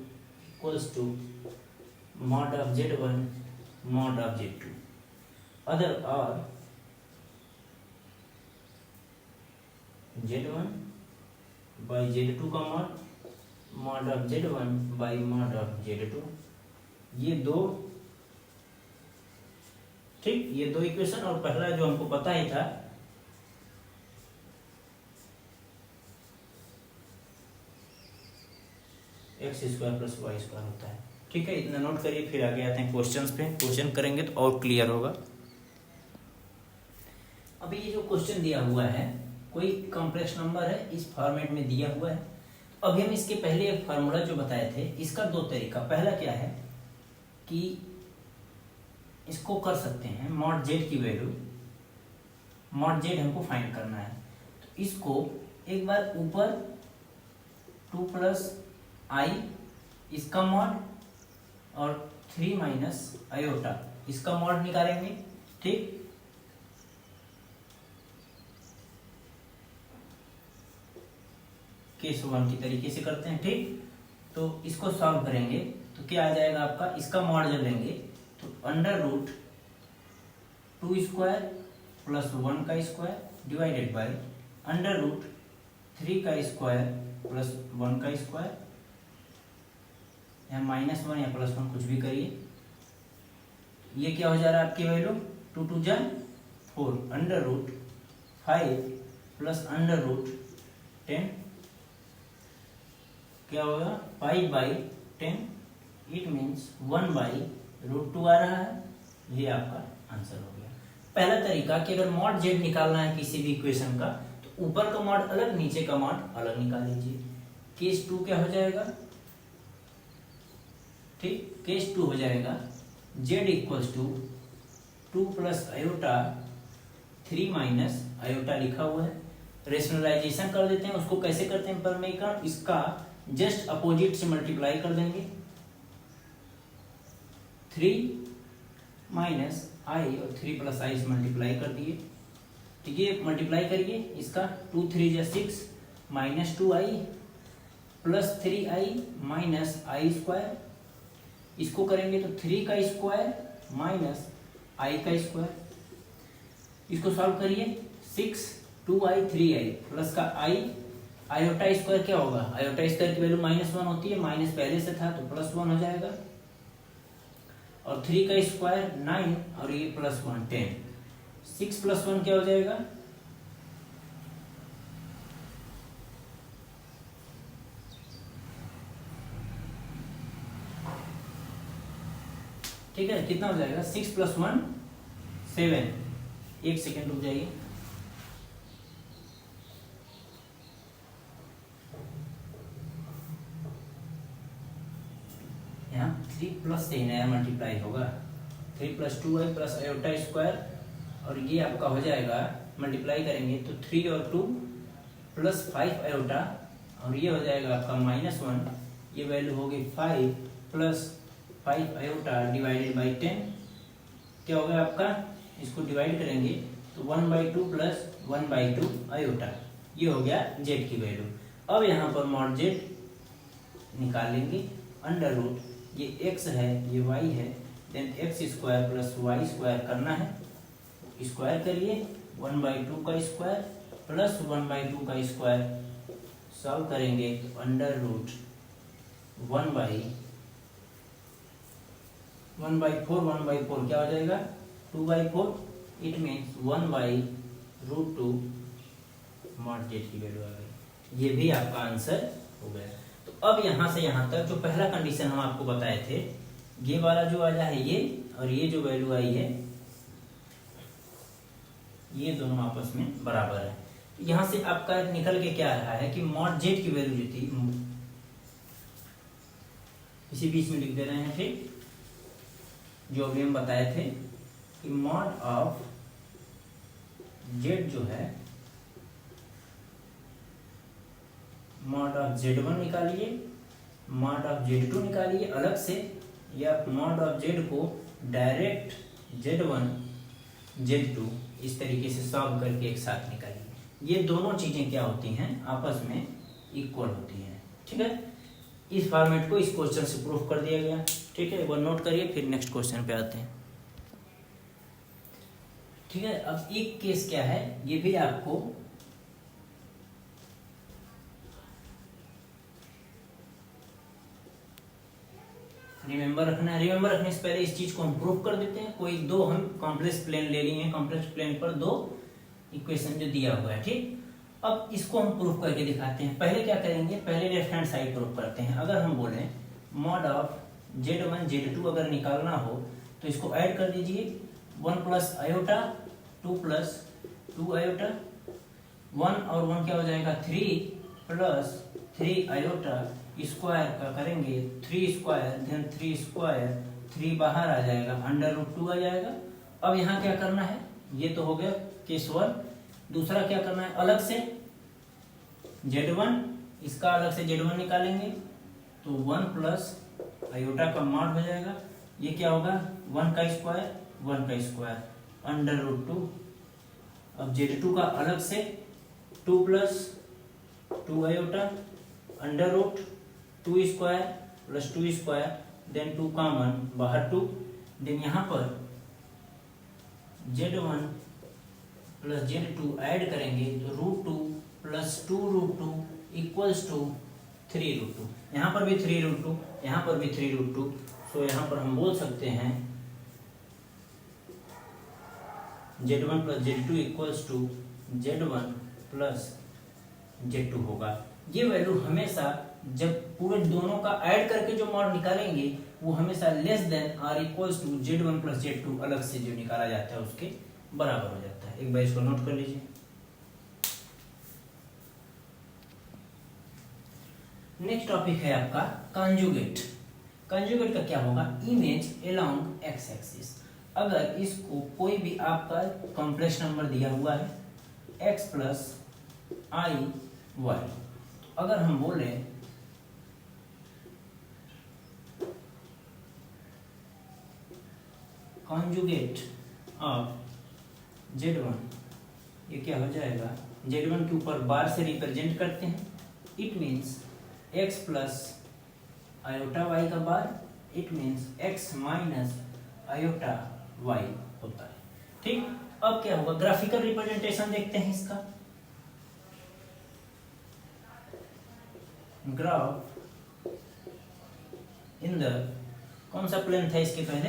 equals to mod of Z1 mod of Z2, other और Z1 बाई Z2 का mod of Z1 by mod of Z2, ये दो, ठीक, ये दो इक्वेशन। और पहला जो हमको पता ही था x square plus y square होता है, ठीक है। इतना नोट करिए, फिर आगे आते हैं क्वेश्चंस पे। क्वेश्चन करेंगे तो और क्लियर होगा। अभी ये जो क्वेश्चन दिया हुआ है, कोई कॉम्प्लेक्स नंबर है, इस फॉर्मेट में दिया हुआ है। तो अभी हम इसके पहले एक फार्मूला जो बताए थे, इसका 2 तरीका। पहला क्या है कि इसको कर सकते हैं मॉड Z की वैल्यू, मॉड Z हमको फाइंड करना है, तो इसको एक बार ऊपर 2 प्लस I इसका मॉड और 3 माइनस आयोटा इसका मॉड निकालेंगे, ठीक। केस 1 की तरीके से करते हैं, ठीक। तो इसको सॉल्व करेंगे तो क्या आ जाएगा आपका, इसका मॉड जब लेंगे तो अंडर रूट 2 स्क्वायर प्लस 1 का square divided by under root 3 का स्क्वायर प्लस 1 का स्क्वायर, यहाँ -1 या +1 कुछ भी करिए। ये क्या हो जा रहा है आपकी वैल्यू, 2 2 जा 4, under root 5 plus under root 10, क्या होगा 5/10, इट मीन्स 1/√2 आ रहा है, ये आपका आंसर हो गया। पहला तरीका कि अगर मॉड जेड निकालना है किसी भी इक्वेशन का तो ऊपर का मॉड अलग नीचे का मॉड अलग निकाल लीजिए। केस 2 क्या हो जाएगा, ठीक, केस 2 हो जाएगा z equals to 2 plus iota 3 minus iota लिखा हुआ है। रेशनलाइजेशन कर देते हैं, उसको कैसे करते हैं परमीकरण, इसका जस्ट अपोजिट से मल्टीप्लाई कर देंगे। 3 माइनस आई और 3 प्लस आई से मल्टीप्लाई कर दिए, ठीक है। मल्टीप्लाई करिए इसका, 2 3 जा 6 minus 2i plus 3i minus I square. इसको करेंगे तो 3 का स्क्वायर माइनस आई का स्क्वायर। इसको सॉल्व करिए, 6 2i 3i प्लस का आई, आयोटा स्क्वायर क्या होगा, आयोटा स्क्वायर की वैल्यू -1 होती है, माइनस पहले से था तो +1 हो जाएगा। और 3 का स्क्वायर 9 और ये +1 10, 6 + 1 क्या हो जाएगा, ठीक है, कितना हो जाएगा 6 + 1 7। एक सेकेंड रुक जाइए, यहाँ 3 प्लस से ही नया मल्टीप्लाई होगा, 3 + 2i प्लस आयोटा स्क्वायर और ये आपका हो जाएगा, मल्टीप्लाई करेंगे तो 3 और 2 प्लस 5 आयोटा और ये हो जाएगा आपका -1, ये वैल्यू होगी 5 प्लस 5 आयोटा डिवाइडेड बाई 10, क्या होगा आपका, इसको डिवाइड करेंगे तो 1/2 प्लस 1/2 आयोटा, ये हो गया जेड की वैल्यू। अब यहाँ पर मॉड जेड निकाल लेंगे, अंडर रूट, ये x है ये y है, देन x² प्लस y² करना है, स्क्वायर करिए, 1/2 का स्क्वायर प्लस 1/2 का स्क्वायर, सॉल्व करेंगे तो अंडर रूट 1/4 क्या हो जाएगा 2/4, इट मीन्स 1/√2 मॉड जेड की वैल्यू आ गई। ये भी आपका आंसर हो गया। तो अब यहाँ से यहाँ तक जो पहला कंडीशन हम आपको बताए थे, ये वाला जो आया है ये, और ये जो वैल्यू आई है ये दोनों आपस में बराबर है। तो यहाँ से आपका निकल के क्या आ रहा है कि मॉड जेड की वैल्यू जो थी, इसी बीच में लिख दे रहे हैं, ठीक, जो अभी हम बताए थे कि मॉड ऑफ जेड जो है, मॉड ऑफ Z1 निकालिए, मॉड ऑफ Z2 निकालिए अलग से, या मॉड ऑफ जेड को डायरेक्ट Z1 Z2 इस तरीके से सॉल्व करके एक साथ निकालिए। ये दोनों चीजें क्या होती हैं, आपस में इक्वल होती हैं, ठीक है। इस फॉर्मेट को इस क्वेश्चन से प्रूफ कर दिया गया, ठीक है। एक बार नोट करिए, फिर नेक्स्ट क्वेश्चन पे आते हैं, ठीक है। अब एक केस क्या है, ये भी आपको रिमेंबर रखना है। रिमेंबर रखने से पहले इस चीज को हम प्रूफ कर देते हैं। कोई दो हम कॉम्प्लेक्स प्लेन ले लिए हैं, कॉम्प्लेक्स प्लेन पर दो इक्वेशन जो दिया हुआ है, ठीक। अब इसको हम प्रूफ करके दिखाते हैं। पहले क्या करेंगे, पहले लेफ्ट हैंड साइड प्रूफ करते हैं। अगर हम बोले मॉड ऑफ Z1 Z2 अगर निकालना हो तो इसको ऐड कर दीजिए, 1 प्लस आयोटा 2 प्लस 2 आयोटा, 1 और 1 क्या हो जाएगा 3 प्लस 3 आयोटा, स्क्वायर का करेंगे 3 स्क्वायर, देन 3 स्क्वायर, 3 बाहर आ जाएगा, अंडर√2 आ जाएगा। अब यहाँ क्या करना है, ये तो हो गया केस 1। दूसरा क्या करना है, अलग से Z1, इसका अलग से Z1 निकालेंगे तो 1 प्लस आयोटा का मॉड हो जाएगा, ये क्या होगा 1 का स्क्वायर 1 का स्क्वायर, अंडर√2। अब Z2 का अलग से 2 प्लस 2 आयोटा, अंडर√2 square plus 2 square, then 2 common, बाहर 2, देन यहाँ पर Z1 प्लस Z2 ऐड करेंगे तो √2 प्लस 2√2 इक्वल्स टू 3√2। यहाँ पर भी 3√2, यहाँ पर भी 3√2, तो यहाँ पर हम बोल सकते हैं Z1 plus Z2 equals to Z1 plus Z2 होगा। ये वैल्यू हमेशा जब पूरे दोनों का ऐड करके जो मॉड निकालेंगे वो हमेशा less than or equals to Z1 plus Z2 अलग से जो निकाला जाता है उसके बराबर हो जाता है। एक बार इसको नोट कर लीजिए। नेक्स्ट टॉपिक है आपका कंजुगेट। कंजुगेट का क्या होगा, इमेज अलोंग एक्स एक्सिस। अगर इसको कोई भी आपका कॉम्प्लेक्स नंबर दिया हुआ है x प्लस आई वाई, अगर हम बोले कॉन्जुगेट ऑफ Z1, ये क्या हो जाएगा, Z1 के ऊपर बार से रिप्रेजेंट करते हैं, it means x plus iota y का bar, it means x minus iota y होता है। ठीक, अब क्या होगा, ग्राफिकल रिप्रेजेंटेशन देखते हैं इसका। ग्राफ इन द, कौन सा प्लेन था इसके पहले,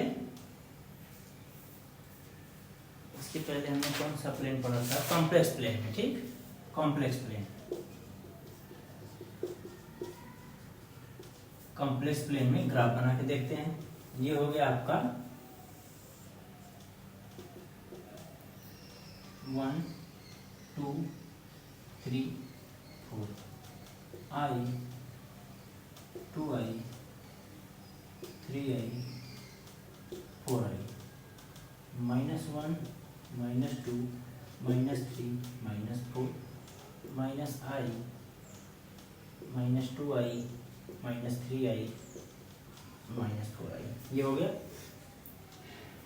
इसके पहले हमने कौन सा प्लेन पढ़ा था, कॉम्प्लेक्स प्लेन है। ठीक, कॉम्प्लेक्स प्लेन, कॉम्प्लेक्स प्लेन में ग्राफ बना के देखते हैं। ये हो गया आपका 1 2 3 4 I 2I 3I 4I -1 -2 -3 -4 -I -2I -3I -4I, ये हो गया।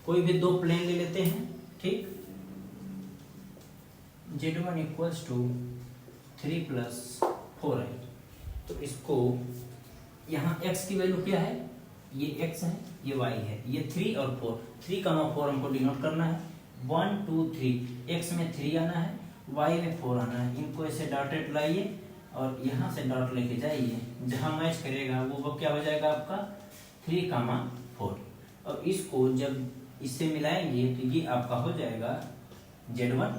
कोई भी दो प्लेन ले लेते हैं। ठीक, Z1 equals to 3 plus 4I, तो इसको यहाँ x की वैल्यू क्या है, ये x है, ये y है, ये 3 और 4, 3, 4 हमको डिनोट करना है। 1 2 3, x में 3 आना है, y में 4 आना है। इनको ऐसे डॉटेड लाइए और यहाँ से डॉट लेके जाइए, जहाँ मैच करेगा वो क्या हो जाएगा आपका 3, 4। और इसको जब इससे मिलाएंगे तो ये आपका हो जाएगा Z1।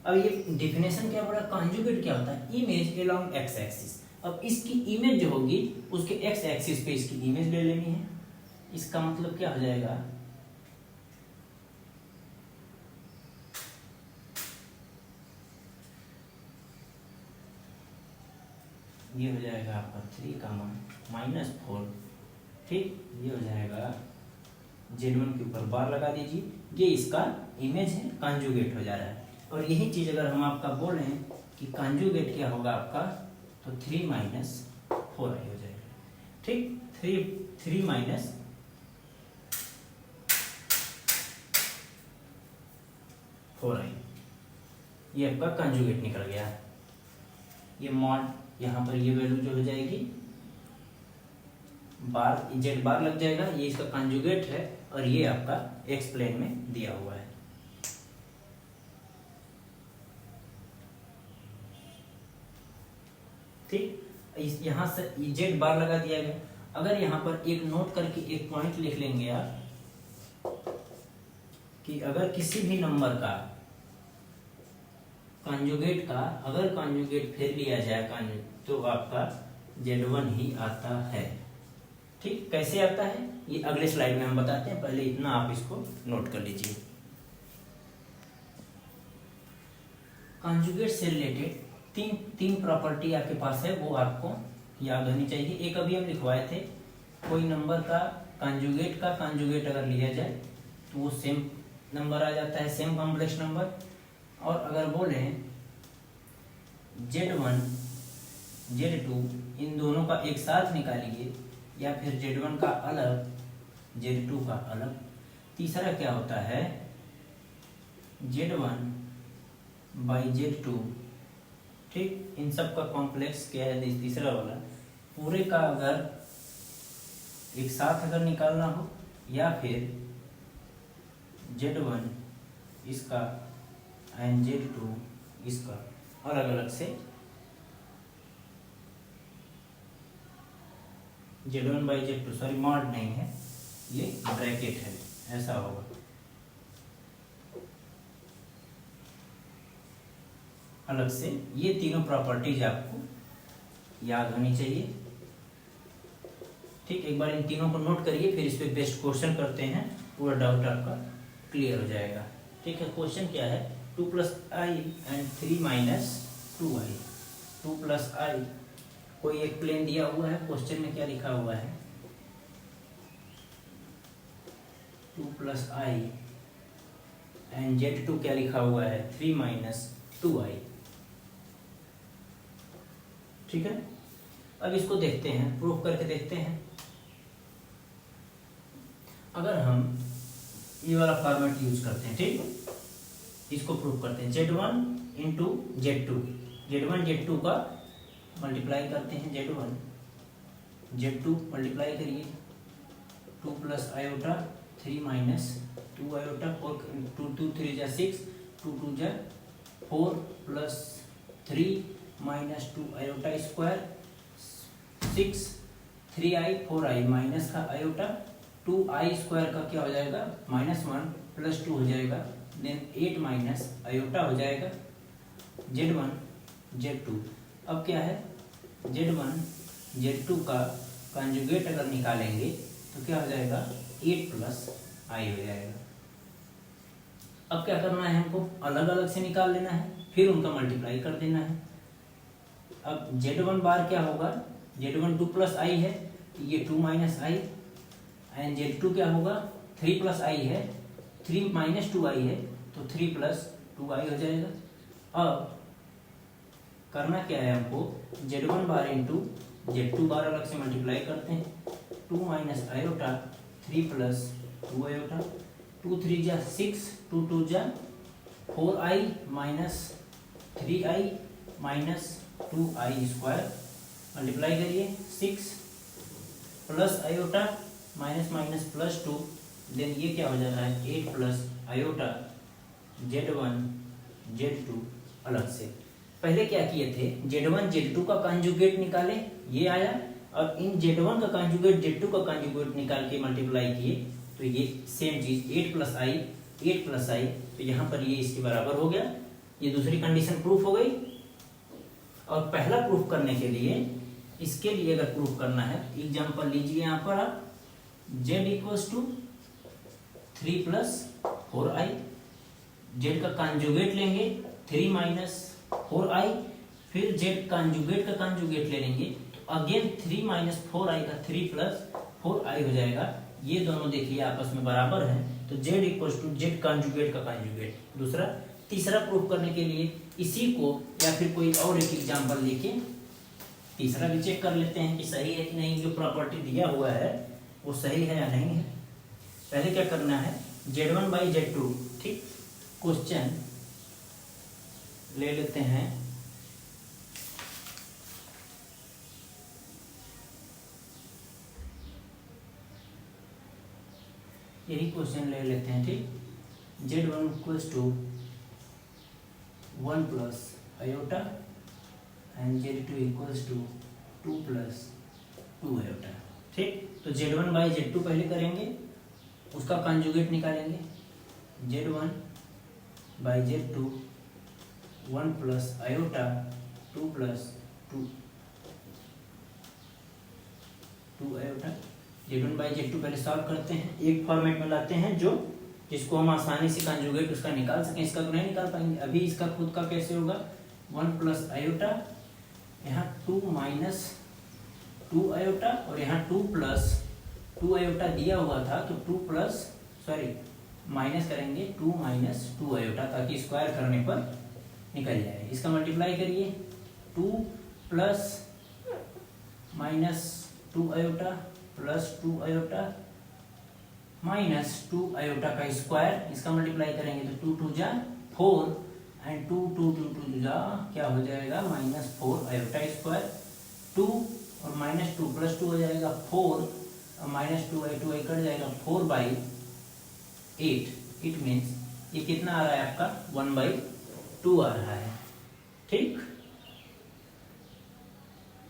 अब ये डिफिनेशन क्या बोला, कॉन्जुगेट क्या होता है, इमेज अलोंग एक्स एक्सिस। अब इसकी इमेज जो होगी उसके एक्स एक्सिस पे इसकी इमेज ले लेनी है। इसका मतलब क्या हो जाएगा, ये हो जाएगा आपका 3, -4। ठीक, ये हो जाएगा Z1 के ऊपर बार लगा दीजिए, ये इसका इमेज है, कॉन्जुगेट हो जा रहा है। और यही चीज अगर हम आपका बोल रहे हैं कि कॉन्जुगेट क्या होगा आपका, तो 3 4I हो जाएगा। ठीक, 3 4I, ये आपका कॉन्जुगेट निकल गया। ये मॉड यहाँ पर ये वैल्यू जो हो जाएगी, बार Z बार लग जाएगा, ये इसका कॉन्जुगेट है और ये आपका एक्स प्लेन में दिया हुआ है। ठीक, यहाँ से Z बार लगा दिया गया। अगर यहाँ पर एक नोट करके एक पॉइंट लिख लेंगे आप कि अगर किसी भी नंबर का कॉन्जुगेट का अगर कॉन्जुगेट फिर लिया जाए तो आपका Z1 ही आता है। ठीक, कैसे आता है ये अगले स्लाइड में हम बताते हैं, पहले इतना आप इसको नोट कर लीजिए। कॉन्जुगेट से रिलेटेड तीन प्रॉपर्टी आपके पास है, वो आपको याद होनी चाहिए। एक अभी हम लिखवाए थे, कोई नंबर का कॉन्जुगेट अगर लिया जाए तो वो सेम नंबर आ जाता है, सेम कॉम्प्लेक्स नंबर। और अगर बोले Z1 Z2 इन दोनों का एक साथ निकालिए, या फिर Z1 का अलग Z2 का अलग। तीसरा क्या होता है, Z1 बाई Z2। ठीक, इन सब का कॉम्प्लेक्स क्या है, तीसरा वाला पूरे का अगर एक साथ अगर निकालना हो, या फिर Z1 इसका एंड Z2 इसका अलग अलग से, Z1 by Z2, sorry mod नहीं है, ये ब्रैकेट है, ऐसा होगा। अलग से ये तीनों प्रॉपर्टीज आपको याद होनी चाहिए। ठीक, एक बार इन तीनों को नोट करिए, फिर इस पे बेस्ट क्वेश्चन करते हैं, पूरा डाउट आपका क्लियर हो जाएगा। ठीक है, क्वेश्चन क्या है, 2 + i एंड 3 - 2i। 2 + i, कोई एक प्लेन दिया हुआ है, क्वेश्चन में क्या लिखा हुआ है, 2 + i एंड z2 क्या लिखा हुआ है, 3 - 2i। ठीक है, अब इसको देखते हैं, प्रूफ करके देखते हैं। अगर हम ये वाला फॉर्मेट यूज करते हैं, ठीक, इसको प्रूफ करते हैं, z1 × z2, z1 z2 का मल्टीप्लाई करते हैं, z1 z2 मल्टीप्लाई करिए, 2 + i 3 - 2 i, 4 2 3 = 6, 2 2 = 4 + 3 - 2 i square, 6 3i 4i minus का i, 2i स्क्वायर का क्या हो जाएगा, -1 + 2 हो जाएगा, देन 8 - i हो जाएगा, z1 z2। अब क्या है, z1 z2 का कंजुगेट अगर निकालेंगे तो क्या हो जाएगा, 8 + i हो जाएगा। अब क्या करना है, हमको अलग अलग से निकाल लेना है, फिर उनका मल्टीप्लाई कर देना है। अब z1 बार क्या होगा, z1 2 + i है, ये 2 - i, एंड z2 क्या होगा, 3 + i है, 3 - 2i है, तो 3 + 2i हो जाएगा। अब करना क्या है हमको, z1 बार × z2 बार अलग से मल्टीप्लाई करते हैं, 2 - i 3 + 2i, 2 3 = 6, 2 2 = 4i - 3i - 2i square, multiply करिए, 6 + i -2, देन ये क्या हो जा रहा है, 8 + i, z1 z2 अलग से। पहले क्या किए थे, z1 z2 का कंजुगेट निकाले, ये आया, और इन z1 का कंजुगेट z2 का कंजुगेट निकाल के मल्टीप्लाई किए, तो ये सेम चीज 8 + i, तो यहाँ पर ये इसके बराबर हो गया। ये दूसरी कंडीशन प्रूफ हो गई। और पहला प्रूफ करने के लिए, इसके लिए अगर प्रूफ करना है, एग्जांपल लीजिए यहाँ पर आप, z = 3 + 4i, z का कंजुगेट लेंगे 3 - 4i, फिर z कंजुगेट का कंजुगेट ले लेंगे, तो अगेन 3 - 4i का 3 + 4i हो जाएगा। ये दोनों देखिए आपस में बराबर है, तो z = z कंजुगेट का कंजुगेट। दूसरा, तीसरा प्रूफ करने के लिए इसी को या फिर कोई और एक एग्जांपल लेके तीसरा भी चेक कर लेते हैं कि सही है कि नहीं, जो प्रॉपर्टी दिया हुआ है वो सही है या नहीं है। पहले क्या करना है, z1/z2, ठीक, क्वेश्चन ले लेते हैं, यही क्वेश्चन ले लेते हैं, ठीक, z1 = 1 + i and z2 = 2 + 2i। ठीक, तो z1/z2 पहले करेंगे, उसका कंजुगेट निकालेंगे, z1/z2 1 + i 2 + 2i। z1/z2 पहले सॉल्व करते हैं, एक फॉर्मेट में लाते हैं जो जिसको हम आसानी से कंजुगेट उसका निकाल सकें। इसका तो नहीं निकाल पाएंगे अभी, इसका खुद का कैसे होगा, 1 + i, यहाँ 2 - 2i, और यहाँ 2 + 2i दिया हुआ था, तो 2 माइनस करेंगे 2 - 2i, ताकि स्क्वायर करने पर निकल जाए। इसका मल्टीप्लाई करिए, 2 + -2i + 2i -2i का स्क्वायर, इसका मल्टीप्लाई करेंगे तो 2 2 = 4, एंड 2 2 2 2 क्या हो जाएगा, -4i स्क्वायर, 2 और -2 + 2 हो जाएगा 4, और -2i 2i कट जाएगा, 4/8। इट मीन्स ये कितना आ रहा है आपका, 1/2 आ रहा है। ठीक,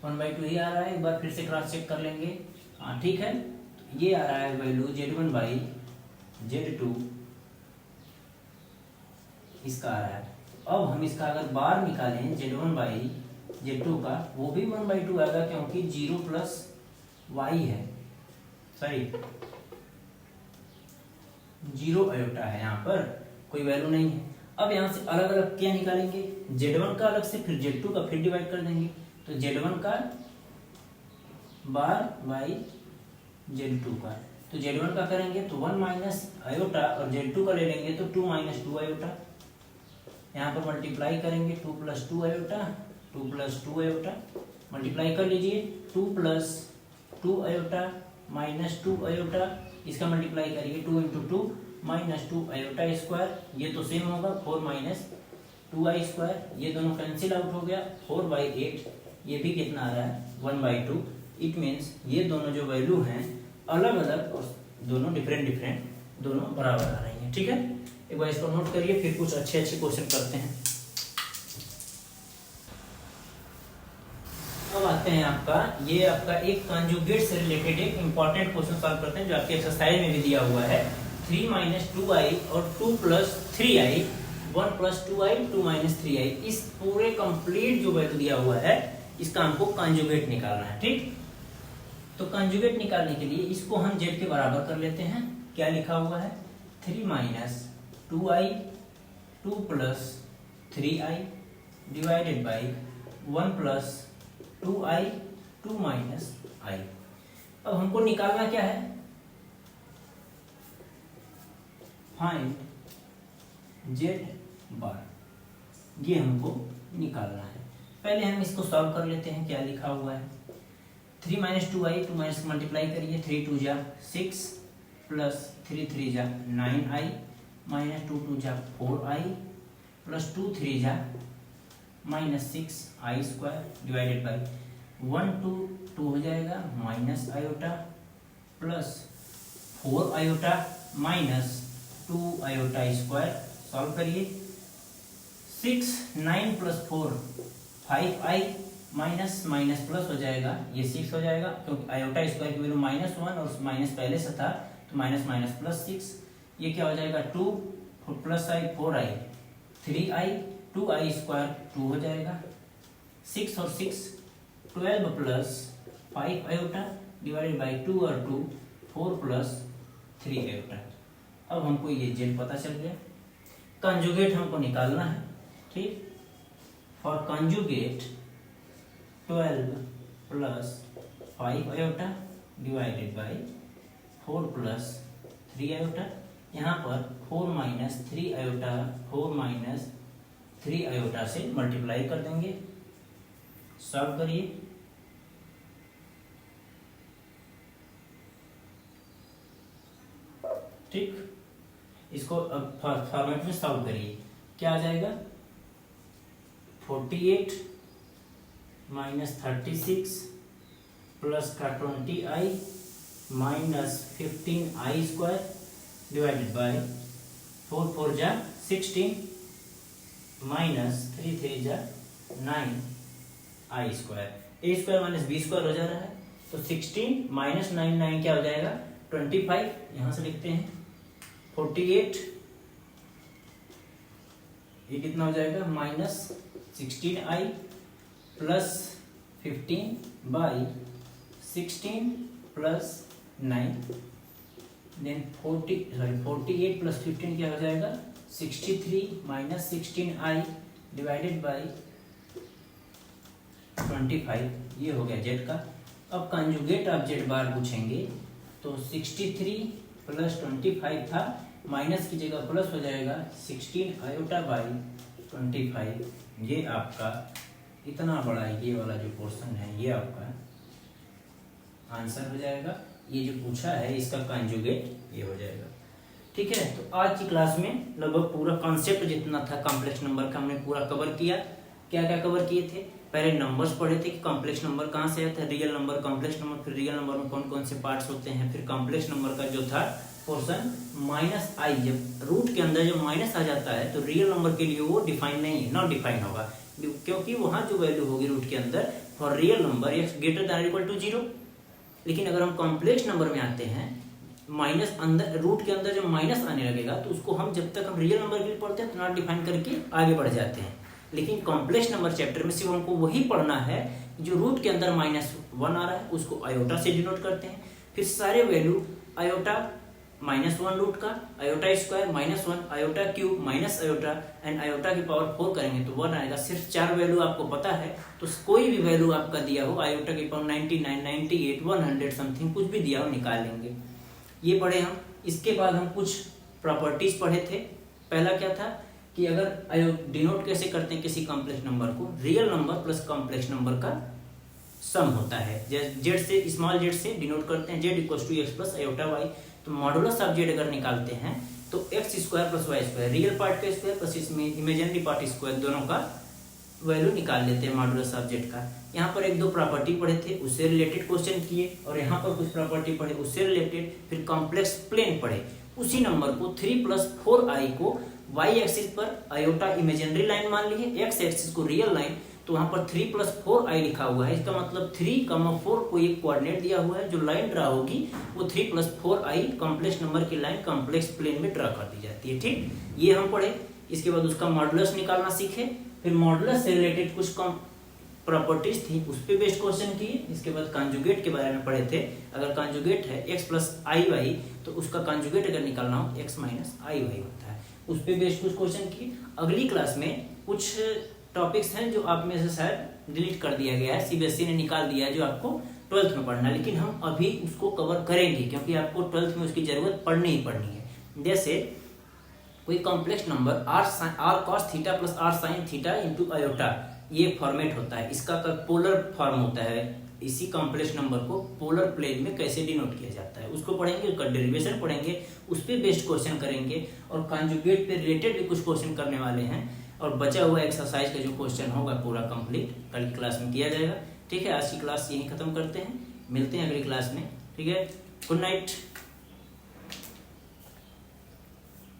1/2 ही आ रहा है। एक बार फिर से क्रॉस चेक कर लेंगे, हाँ ठीक है, तो ये आ रहा है वैल्यू z1/z2, इसका आ रहा है। अब हम इसका अगर बार निकालें z1/z2 का, वो भी 1/2 आएगा, क्योंकि 0 + y है, सॉरी 0 आयोटा है, यहाँ पर कोई वैल्यू नहीं है। अब यहाँ से अलग अलग क्या निकालेंगे, Z1 का अलग से, फिर Z2 का, फिर डिवाइड कर देंगे। तो Z1 का बार बाई Z2 का, तो Z1 का करेंगे तो 1 माइनस आयोटा, और Z2 का ले लेंगे तो 2 माइनस 2 आयोटा। यहाँ पर मल्टीप्लाई करेंगे 2 plus 2 iota, 2 plus 2 iota, multiply कर लीजिए 2 प्लस 2 आयोटा माइनस 2 आयोटा, इसका मल्टीप्लाई करिए 2 इंटू 2 माइनस 2 आयोटा स्क्वायर, ये तो सेम होगा 4 माइनस 2i स्क्वायर, ये दोनों कैंसिल आउट हो गया 4/8, ये भी कितना आ रहा है 1/2। इट मीन्स ये दोनों जो वैल्यू हैं अलग अलग और दोनों डिफरेंट दोनों बराबर आ रही हैं। ठीक है, एक बार इसको नोट करिए, फिर कुछ अच्छे क्वेश्चन करते हैं। अब आते हैं आपका एक कंजुगेट से रिलेटेड एक इंपॉर्टेंट क्वेश्चन सॉल्व करते हैं, जो आपके एक्सरसाइज में भी दिया हुआ है। 3 माइनस 2i और 2 plus 3i, 1 plus 2i 2 minus 3i, इस पूरे कंप्लीट जो वैल्यू दिया हुआ है इसका हमको कंजुगेट निकालना है। ठीक, तो कंजुगेट निकालने के लिए इसको हम z के बराबर कर लेते हैं। क्या लिखा हुआ है 3 minus 2i 2 plus 3i divided by 1 plus 2i 2 minus i। अब हमको निकालना क्या है, फाइंड z बार, ये हमको निकालना है। पहले हम इसको सॉल्व कर लेते हैं। क्या लिखा हुआ है 3 माइनस 2i 2 माइनस मल्टीप्लाई करिए 3 2 जा 6 प्लस 3 3 जा 9i माइनस 2 2 जा 4i प्लस 2 3 जा minus 6i square divided by 1 2 2 हो जाएगा minus iota plus 4 iota minus 2 iota square. Solve करिए 6 9 plus 4 5i minus minus plus हो जाएगा, ये 6 हो जाएगा क्योंकि आयोटा स्क्वायर की वैल्यू -1 और माइनस पहले से था, तो माइनस माइनस प्लस 6, ये क्या हो जाएगा 2 plus i 4i 3i 2i square 2 हो जाएगा, 6 और 6 12 प्लस 5 आयोटा डिवाइडेड बाई 2 और 2 4 प्लस 3 आयोटा। अब हमको ये z पता चल गया, कंजुगेट हमको निकालना है। ठीक, for conjugate 12 plus 5 iota divided by 4 plus 3 iota, यहाँ पर 4 माइनस 3 आयोटा 4 माइनस 3 आयोटा से मल्टीप्लाई कर देंगे। सॉल्व करिए, ठीक, इसको अब फॉर्मेट में सॉल्व करिए। क्या आ जाएगा 48 माइनस 36 प्लस का 20i minus 15i square divided by 4 4 जा 16 माइनस 3 3 जा 9i square, a square minus b square हो जा रहा है, तो 16 माइनस 9 9 क्या हो जाएगा 25, यहां से लिखते हैं 48, ये कितना हो जाएगा minus 16i plus 15 by 16 plus 9, then 48 plus 15 क्या हो जाएगा 63 माइनस 16i डिवाइडेड बाई 25, ये हो गया z का। अब कंजुगेट ऑफ z बार पूछेंगे तो 63 प्लस 25 था, माइनस की जगह प्लस हो जाएगा 16 आयोटा बाई 25, ये आपका इतना बड़ा ये वाला जो पोर्शन है ये आपका आंसर हो जाएगा। ये जो पूछा है इसका कंजुगेट ये हो जाएगा। ठीक है, तो आज की क्लास में लगभग पूरा कॉन्सेप्ट जितना था कॉम्प्लेक्स नंबर का हमने पूरा कवर किया। क्या क्या कवर किए थे, पहले नंबर्स पढ़े थे कि कॉम्प्लेक्स नंबर कहाँ से आता है, रियल नंबर, कॉम्प्लेक्स नंबर, फिर रियल नंबर में कौन कौन से पार्ट्स होते हैं, फिर कॉम्प्लेक्स नंबर का जो था पोर्शन माइनस आई, जब रूट के अंदर जब माइनस आ जाता है तो रियल नंबर के लिए वो डिफाइन नहीं है, नॉट डिफाइन होगा, क्योंकि वहां जो वैल्यू होगी रूट के अंदर for real number x greater than equal to 0। लेकिन अगर हम कॉम्प्लेक्स नंबर में आते हैं, माइनस अंदर रूट के अंदर जब माइनस आने लगेगा तो उसको हम जब तक हम रियल नंबर के लिए पढ़ते हैं तो नॉट डिफाइन करके आगे बढ़ जाते हैं। लेकिन कॉम्प्लेक्स नंबर चैप्टर में सिर्फ हमको वही पढ़ना है जो रूट के अंदर -1 आ रहा है उसको आयोटा से डिनोट करते हैं, फिर सारे वैल्यू आयोटा -1 रूट का, iota square -1, iota cube minus iota and iota की पावर 4 करेंगे तो 1 आएगा। सिर्फ 4 वैल्यू आपको पता है तो कोई भी वैल्यू आपका दिया हो, आयोटा की पावर 99, 98, 100 समथिंग कुछ भी दिया हो निकाल लेंगे। ये पढ़े हम। इसके बाद हम कुछ प्रॉपर्टीज पढ़े थे। पहला क्या था कि अगर डिनोट कैसे करते हैं किसी कॉम्प्लेक्स नंबर को, real number plus complex number का सम होता है। जेड से स्मॉल जेड से डिनोट करते हैं, z equals to x plus iota y. तो मॉडुलस ऑफ जेड अगर निकालते हैं तो x square plus y square, real part का स्क्वायर प्लस इसमें इमेजिनरी पार्ट स्क्वायर, दोनों का वैल्यू निकाल लेते हैं मॉडुलस ऑफ जेड का। यहाँ पर एक दो प्रॉपर्टी पढ़े थे, उससे रिलेटेड क्वेश्चन किए, और यहाँ पर कुछ प्रॉपर्टी पढ़े उससे रिलेटेड, फिर कॉम्प्लेक्स प्लेन पढ़े। उसी नंबर को 3 + 4i को वाई एक्सिस पर आयोटा इमेजिनरी लाइन मान लिए, एक्स एक्सिस को रियल लाइन, तो वहां पर 3 + 4i लिखा हुआ है। इसका मतलब 3, 4 को एक कोऑर्डिनेट दिया हुआ है, जो लाइन ड्रा होगी वो 3 + 4i कॉम्प्लेक्स नंबर की लाइन कॉम्प्लेक्स प्लेन में ड्रा कर दी जाती है। ठीक, ये हम पढ़े। इसके बाद उसका मॉडुलस निकालना सीखे, फिर मॉडुलस से रिलेटेड कुछ प्रॉपर्टीज थी उस पर बेस्ड क्वेश्चन किए। इसके बाद कॉन्जुगेट के बारे में पढ़े थे। अगर कॉन्जुगेट है x + iy तो उसका कॉन्जुगेट अगर निकालना हो x - iy होता है। उस पर बेस्ड कुछ क्वेश्चन किए। अगली क्लास में कुछ टॉपिक्स हैं जो आप में से शायद डिलीट कर दिया गया है, सीबीएसई ने निकाल दिया है, जो आपको 12th में पढ़ना है, लेकिन हम अभी उसको कवर करेंगे क्योंकि आपको 12th में उसकी जरूरत पड़नी ही पड़नी है। जैसे कोई complex number r cos theta + r sin theta * iota, ये फॉर्मेट होता है। इसका पोलर फॉर्म होता है। इसी कॉम्प्लेक्स नंबर को पोलर प्लेन में कैसे डिनोट किया जाता है उसको पढ़ेंगे, उसका डेरिवेशन पढ़ेंगे, उस पर बेस्ड क्वेश्चन करेंगे, और कॉन्जुगेट पे रिलेटेड भी कुछ क्वेश्चन करने वाले हैं, और बचा हुआ एक्सरसाइज का जो क्वेश्चन होगा पूरा कंप्लीट कल की क्लास में किया जाएगा। ठीक है, आज की क्लास यहीं खत्म करते हैं, मिलते हैं अगली क्लास में। ठीक है, गुड नाइट।